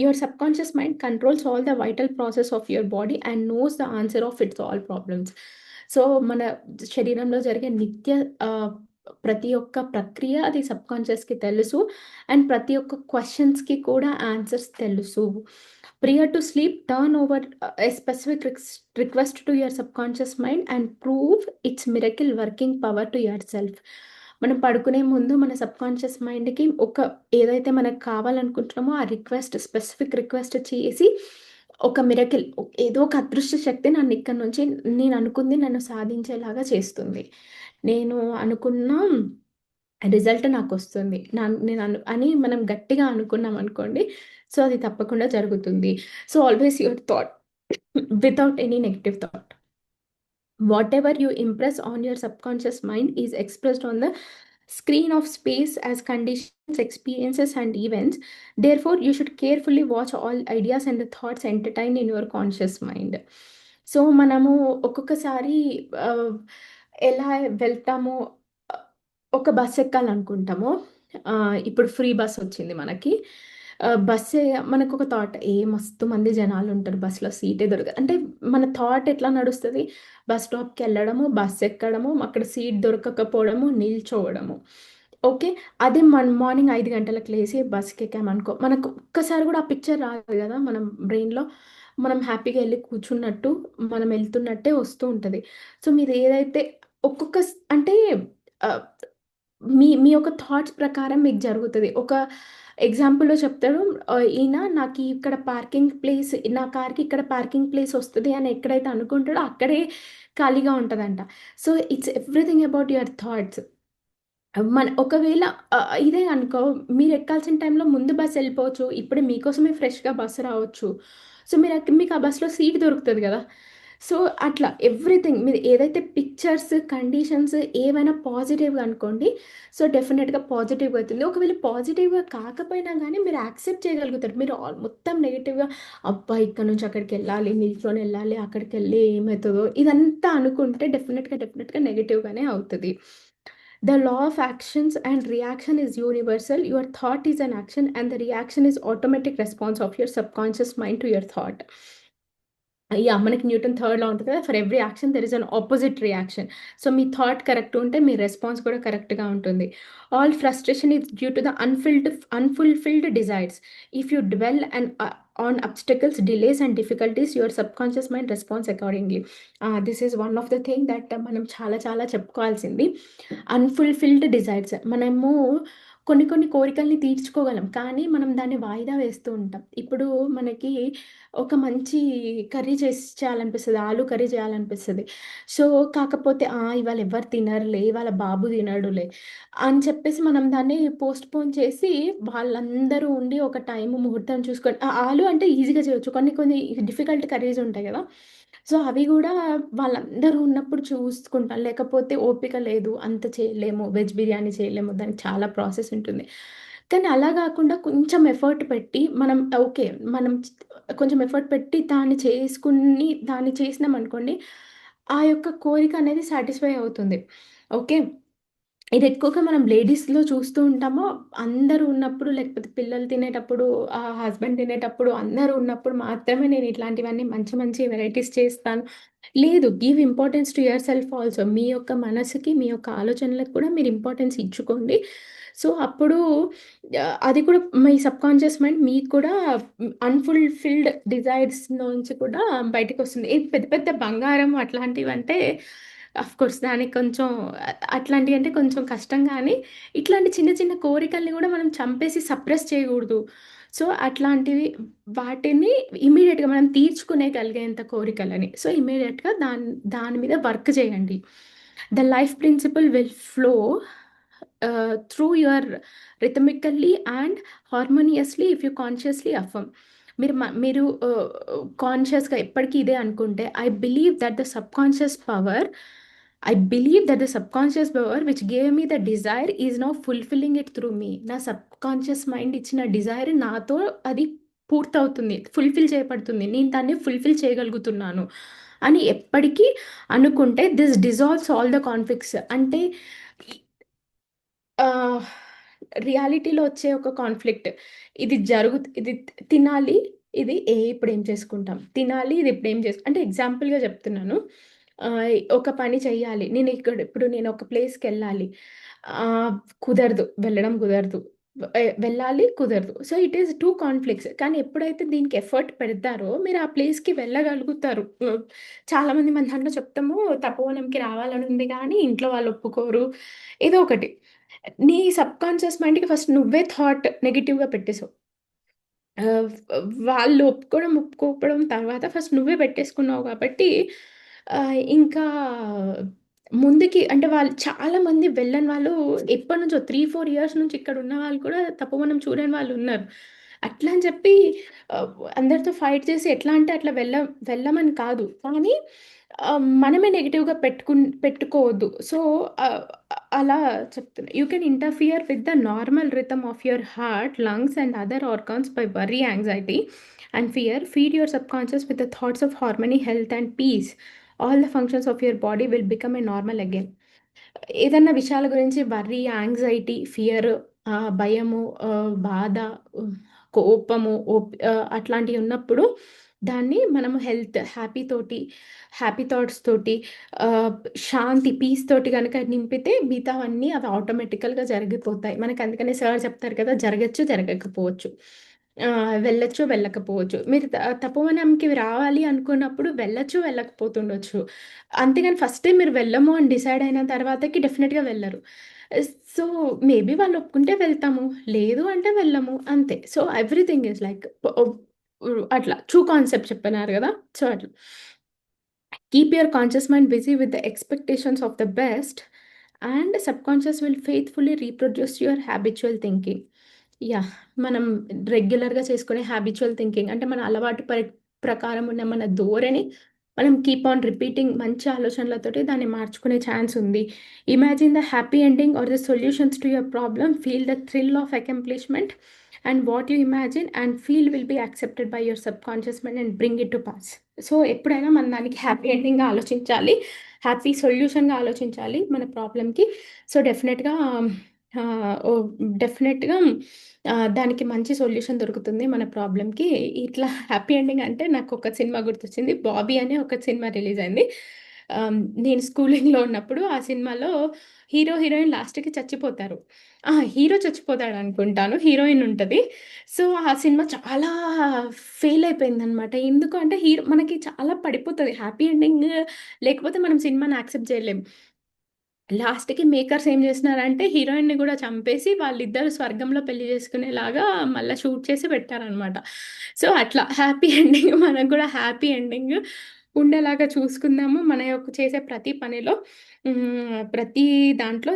your subconscious mind controls all the vital process of your body and knows the answer of it's all problems. So, మన శరీరంలో జరిగే ఆహ్, ప్రతి ఒక్క ప్రక్రియ అది సబ్‌కాన్షియస్‌కి తెలుసు. అండ్ ప్రతి ఒక్క క్వెషన్స్‌కి కూడా ఆన్సర్స్ తెలుసు. Prior to sleep turn over a specific request to your subconscious mind and prove it's miracle working power to your self. మనం పడుకునే ముందు మన సబ్‌కాన్షియస్ మైండ్‌కి ఏదైతే మనకు కావాలనుకుంటున్నామో ఆ స్పెసిఫిక్ రిక్వెస్ట్ చేసి ఒక మిరకిల్ ఏదో ఒక అదృష్ట శక్తి నన్నిక్కడి నుంచి నేననుకుంది నన్ను సాధించేలాగా చేస్తుంది. నేను అనుకున్న రిజల్ట్ నాకొస్తుంది. అని మనం గట్టిగా అనుకున్నామనుకోండి, సో, అది తప్పకుండా జరుగుతుంది. So, always your thought without any negative thought. Whatever you impress on your subconscious mind is expressed on the screen of space as conditions, experiences, and events. Therefore, you should carefully watch all ideas and the thoughts entertained in your conscious mind. So, మనము ఒక్కొక్కసారి ఆహ్, ఎలా వెళ్తామో ఆహ్, ఒక bus ఎక్కాలనుకుంటాము. ఇప్పుడు free bus వచ్చింది మనకి. బస్సే మనకొక థాట్ మస్తు మంది జనాలుంటారు బస్‌లో సీటే దొరకదు. అంటే మన థాట్ ఎట్లా నడుస్తది? బస్ స్టాప్‌కెళ్ళడము, బస్ ఎక్కడము, అక్కడ సీట్ దొరకకపోవడము, నిల్చోవడము. ఓకే. అదే మార్నింగ్ 5 గంటలకు లేసి బస్‌కెక్కామనుకో, మనకు ఒక్కసారి గూడా ఆ పిక్చర్ రాదు గదా! మనం బ్రెయిన్‌లో. మనం హ్యాపీగా ఎళ్లి కూర్చున్నట్టు, మనం ఎళ్తున్నట్టే వస్తూ ఉంటది. సో, మీరు ఏదైతే అంటే ఆహ్, మీ మీ యొక్క థాట్స్ ప్రకారం మీకు జరుగుతది. ఒక ఎగ్జాంపుల్‌లో చెప్తాడు. ఈయన నాకు ఇక్కడ పార్కింగ్ ప్లేస్ నా కార్‌కి ఇక్కడ పార్కింగ్ ప్లేస్ వస్తది అని ఎక్కడైతే అనుకుంటాడో అక్కడే ఖాళీగా ఉంటదంట. So, it's everything about your thoughts. ఒకవేళ ఇదే అనుకో మీరెక్కాల్సిన టైంలో ముందు బస్ ఎళ్ళిపోవచ్చు. ఇప్పుడే మీకోసమే ఫ్రెష్‌గా బస్సు రావచ్చు. సో, మీకు ఆ బస్‌లో సీట్ దొరుకుతది గదా! సో, అట్లా ఎవ్రీథింగ్ మీరు ఏదైతే పిక్చర్స్, కండిషన్స్ ఏవైనా పాజిటివ్‌గా అనుకోండి. సో, డెఫినిట్‌గా పాజిటివ్‌గా అవుతుంది. ఒకవేళ పాజిటివ్‌గా కాకపోయినా గానీ మీరు యాక్సెప్ట్ చేయగలుగుతారు. మీరు మొత్తం నెగెటివ్‌గా అబ్బా! ఇక్కడి నుంచి అక్కడికెళ్ళాలి, నిల్చొనెళ్ళాలి, అక్కడికెళ్ళి ఏమైతదో ఇదంతా అనుకుంటే డెఫినిట్‌గా నెగెటివ్‌గానే అవుతది. The law of actions and reaction is universal. Your thought is an action and the reaction is automatic response of your subconscious mind to your thought. Yeah! మనకి న్యూటన్ థర్డ్ లా ఉంటది కదా! For every action there is an opposite reaction. So, మీ thought correct ఉంటే మీ response కూడా కరెక్ట్‌గా ఉంటుంది. All frustration is due to the unfulfilled desires. If you dwell on obstacles, delays and difficulties your subconscious mind response accordingly. This is one of the thing that మనం చాలా చెప్పుకోవాల్సింది. Unfulfilled desires. మనము కొన్ని కోరికల్ని తీర్చుకోగలం. కానీ మనం దాన్ని వాయిదా వేస్తూ ఉంటాం. ఇప్పుడు మనకి ఒక మంచి కర్రీ చేయాలనిపిస్తది. ఆలు కర్రీ చేయాలనిపిస్తది. సో, కాకపోతే ఇవాళ ఎవ్వరు తినరులే, ఇవాళ బాబు తినడులే అని చెప్పేసి మనం దాన్ని పోస్ట్‌పోన్ చేసి వాళ్ళందరూ ఉండి ఒక టైము, ముహూర్తం చూసుకొని ఆలు అంటే ఈజీగా చేయొచ్చు. కొన్ని డిఫికల్ట్ కర్రీస్ ఉంటాయి గదా! సో, అవి గూడా వాళ్ళందరూ ఉన్నప్పుడు చూసుకుంటాం. లేకపోతే ఓపిక లేదు, అంత చేయలేము, వెజ్ బిర్యానీ చేయలేము, దానికి చాలా ప్రాసెస్ ఉంటుంది. కానీ అలా గాకుండా కొంచెం ఎఫర్ట్ పెట్టి మనం ఓకే. మనం కొంచెం ఎఫర్ట్ పెట్టి దాన్ని చేసినామనుకోండి, ఆ యొక్క కోరిక అనేది సాటిస్ఫై అవుతుంది. ఓకే. ఇది ఎక్కువగా మనం లేడీస్‌లో చూస్తూ ఉంటాము. అందరూ ఉన్నప్పుడు లేకపోతే పిల్లలు తినేటప్పుడు, హస్బెండ్ తినేటప్పుడు అందరూ ఉన్నప్పుడు మాత్రమే నేను ఇట్లాంటివన్నీ మంచి వెరైటీస్ చేస్తాను. లేదు. Give importance to yourself also. మీ యొక్క మనసుకి, మీ యొక్క ఆలోచనలకు కూడా మీరు ఇంపార్టెన్స్ ఇచ్చుకోండి. సో, అప్పుడు అది కూడా మీ సబ్‌కాన్షియస్ మైండ్ మీకు కూడా అన్‌ఫుల్‌ఫిల్డ్ డిజైర్స్ నుంచి కూడా బయటికొస్తుంది. ఇది పెద్ద పెద్ద బంగారం అట్లాంటివంటే ఆఫ్‌కోర్స్ దానికి కొంచెం అట్లాంటియంటే కొంచెం కష్టం గానీ, ఇట్లాంటి చిన్న కోరికల్ని గూడా మనం చంపేసి సప్రెస్ చేయగూడదు. సో, అట్లాంటివి వాటిని ఇమ్మీడియేట్‌గా మనం తీర్చుకునేగలిగేంత కోరికలని. సో, ఇమ్మీడియేట్‌గా దాని మీద వర్క్ చేయండి. The life principle will flow through your rhythmically and harmoniously if you consciously affirm. మీరు కాన్షియస్‌గా ఎప్పటికి ఇదే అనుకుంటే, I believe that the subconscious power which gave me the desire is now fulfilling it through me. నా subconscious mind ఇచ్చిన Dzire నాతో అది పూర్తవుతుంది. ఫుల్‌ఫిల్ చేయబడుతుంది. నేను దాన్ని ఫుల్‌ఫిల్ చేయగలుగుతున్నాను అని ఎప్పటికీ అనుకుంటే this dissolves all the conflicts. అంటే ఆహ్, రియాలిటీలో వచ్చే ఒక కాన్‌ఫ్లిక్ట్. ఇది తినాలి. ఇప్పుడేం చేసుకుంటాం? తినాలి. ఇది ఇప్పుడేం అంటే ఎగ్జాంపుల్‌గా చెప్తున్నాను. ఒక పని చెయ్యాలి. ఇప్పుడు నేను ఒక ప్లేస్‌కెళ్ళాలి. ఆహ్, వెళ్ళడం కుదరదు. వెళ్ళాలి కుదరదు. So, it is 2 conflicts. కానీ ఎప్పుడైతే దీనికి ఎఫర్ట్ పెడతారో మీరు ఆ ప్లేస్‌కి వెళ్ళగలుగుతారు. చాలామంది మన దాంట్లో చెప్తాము తపోవనంకి రావాలని ఉంది గానీ ఇంట్లో వాళ్ళు ఒప్పుకోరు. ఏదో ఒకటి. నీ సబ్‌కాన్షియస్ మైండ్‌కి ఫస్ట్ నువ్వే థాట్ నెగెటివ్‌గా పెట్టేసావు. ఆహ్, వాళ్ళు ఒప్పుకోకపోవడం తర్వాత ఫస్ట్ నువ్వే పెట్టేసుకున్నావు కాబట్టి ఇంకా ముందుకి అంటే వాళ్ళు చాలామంది వెళ్ళని వాళ్ళు ఎప్పటినుంచో 3, 4 ఇయర్స్ నుంచి ఇక్కడున్న వాళ్ళు కూడా తపోవనం చూడని వాళ్ళున్నారు. అట్లా అని చెప్పి ఆహ్, అందరితో ఫైట్ చేసి ఎట్లా అంటే అట్లా వెళ్ళమని కాదు. కానీ మనమే నెగెటివ్‌గా పెట్టుకోవద్దు. సో, ఆహ్, అలా చెప్తున్నా. You can interfere with the normal rhythm of your heart, lungs and other organs by worry, anxiety and fear. Feed your subconscious with the thoughts of harmony, health and peace. All the functions of your body will become a normal again. ఏదన్నా విషయాల గురించి worry, anxiety, fear, భయము, బాధ, హ్మ్, కోపము, అట్లాంటియి ఉన్నప్పుడు దాన్ని మనము హ్యాపీ థాట్స్ తోటి, ఆహ్, శాంతి, పీస్ తోటి గనక నింపితే మిగతావన్నీ అవి ఆటోమేటికల్‌గా జరిగిపోతాయి. మనకు అందుకనే సార్ చెప్తారు కదా! జరగచ్చు, జరగకపోవచ్చు. వెళ్ళొచ్చు, వెళ్ళకపోవచ్చు. మీరు తపోవనంకి రావాలి అనుకున్నప్పుడు వెళ్ళొచ్చు, వెళ్ళకపోతుండొచ్చు. అంతేగాని ఫస్టే మీరు వెళ్ళము అని డిసైడ్ అయిన తర్వాతకి డెఫినిట్‌గా వెళ్లరు. సో, మేబీ వాళ్ళు ఒప్పుకుంటే వెళ్తాము. లేదు అంటే వెళ్ళము అంతే. సో, ఎవ్రీథింగ్ ఈస్ లైక్ అట్లా కాన్సెప్ట్ చెప్పన్నారు గదా! సో, అట్లా. Keep your conscious mind busy with the expectations of the best and subconscious will faithfully reproduce your habitual thinking. Yeah! మనం రెగ్యులర్‌గా చేసుకునే హాబిచ్యువల్ థింకింగ్ అంటే మన అలవాటు ప్రకారం ఉన్న మన ధోరణి మనం కీప్ ఆన్ రిపీటింగ్ మంచి ఆలోచనలతోటి దాన్ని మార్చుకునే ఛాన్స్ ఉంది. Imagine the happy ending or the solutions to your problem, feel the thrill of accomplishment and what you imagine and feel will be accepted by your subconscious mind and bring it to pass. So ఎప్పుడైనా మనం దానికి happy ఎండింగ్గా ఆలోచించాలి, happy సొల్యూషన్గా ఆలోచించాలి మన ప్రాబ్లమ్కి. So డెఫినెట్గా డెఫినెట్గా దానికి మంచి సొల్యూషన్ దొరుకుతుంది మన ప్రాబ్లమ్కి. ఇట్లా హ్యాపీ ఎండింగ్ అంటే నాకు ఒక సినిమా గుర్తొచ్చింది. బాబీ అనే ఒక సినిమా రిలీజ్ అయింది. నేను స్కూలింగ్లో ఉన్నప్పుడు ఆ సినిమాలో హీరో హీరోయిన్ లాస్ట్కి చచ్చిపోతారు. హీరో చచ్చిపోతాడు అనుకుంటాను, హీరోయిన్ ఉంటుంది. సో ఆ సినిమా చాలా ఫెయిల్ అయిపోయిందనమాట. ఎందుకు అంటే హీరో మనకి చాలా పడిపోతుంది హ్యాపీ ఎండింగ్ లేకపోతే మనం సినిమాని యాక్సెప్ట్ చేయలేం. లాస్ట్‌కి మేకర్స్ ఏం జేస్తున్నారంటే, హీరోయిన్‌ని గూడా చంపేసి, వాళ్ళిద్దరూ స్వర్గంలో పెళ్లి జేసుకునేలాగా మళ్ళా షూట్ చేసి పెట్టారనమాట. సో, అట్లా హ్యాపీ ఎండింగ్ మనకు గూడా హ్యాపీ ఎండింగ్ ఉండేలాగా చూసుకుందాము. మన యొక్క చేసే ప్రతి పనిలో ప్రతి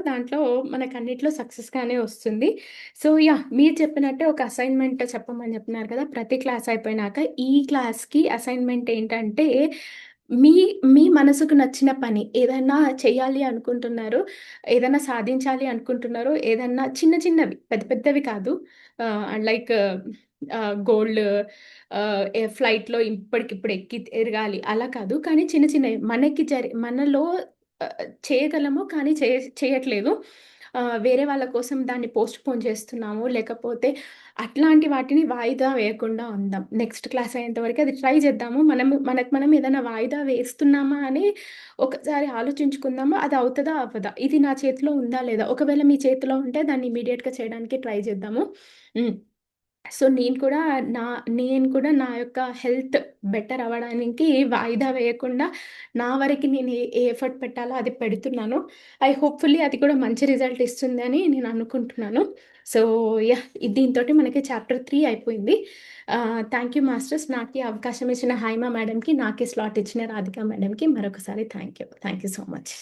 దాంట్లో మనకన్నిట్లో సక్సెస్‌గానే వస్తుంది. So, yeah! మీరు చెప్పినట్టే ఒక అసైన్‌మెంట్ చెప్పమని జెప్పినారు కదా! ప్రతి క్లాస్ అయిపోయినాక ఈ క్లాస్‌కి అసైన్‌మెంట్ ఏంటంటే, మీ మీ మనసుకు నచ్చిన పని ఏదైనా చేయాలి అనుకుంటున్నారు, ఏదైనా సాధించాలి అనుకుంటున్నారు, ఏదన్నా చిన్న చిన్నవి పెద్ద పెద్దవి కాదు. లైక్ గోల్డ్ ఫ్లైట్‌లో ఇప్పటికిప్పుడు ఎక్కి తిరగాలి అలా కాదు. కానీ చిన్న చిన్నవి మనలో చేయగలము కానీ చేయట్లేదు. వేరే వాళ్ళ కోసం దాన్ని పోస్ట్‌పోన్ చేస్తున్నాము. లేకపోతే అట్లాంటి వాటిని వాయిదా వేయకుండా ఉందాం. నెక్స్ట్ క్లాస్ అయ్యేంత వరకు అది ట్రై చేద్దాము. మనకు మనం ఏదైనా వాయిదా వేస్తున్నామా అని ఒకసారి ఆలోచించుకుందామా? అది అవుతదా? అవ్వదా? ఇది నా చేతిలో ఉందా? లేదా? ఒకవేళ మీ చేతిలో ఉంటే దాన్ని ఇమ్మీడియేట్‌గా చేయడానికి ట్రై చేద్దాము. హ్మ్. సో, నేను కూడా నా యొక్క హెల్త్ బెటర్ అవ్వడానికి వాయిదా వేయకుండా నా వరకి నేను ఏ ఎఫర్ట్ పెట్టాలో అది పెడుతున్నాను. హోప్‌ఫుల్లీ అది కూడా మంచి రిజల్ట్ ఇస్తుందని నేను అనుకుంటున్నాను. So, yeah! దీనితోటి మనకి చాప్టర్ 3 అయిపోయింది. Thank you masters. నాకీ అవకాశం ఇచ్చిన హైమా మేడంకి, నాకీ స్లాట్ ఇచ్చిన రాధిక మేడంకి మరొకసారి thank you. Thank you so much.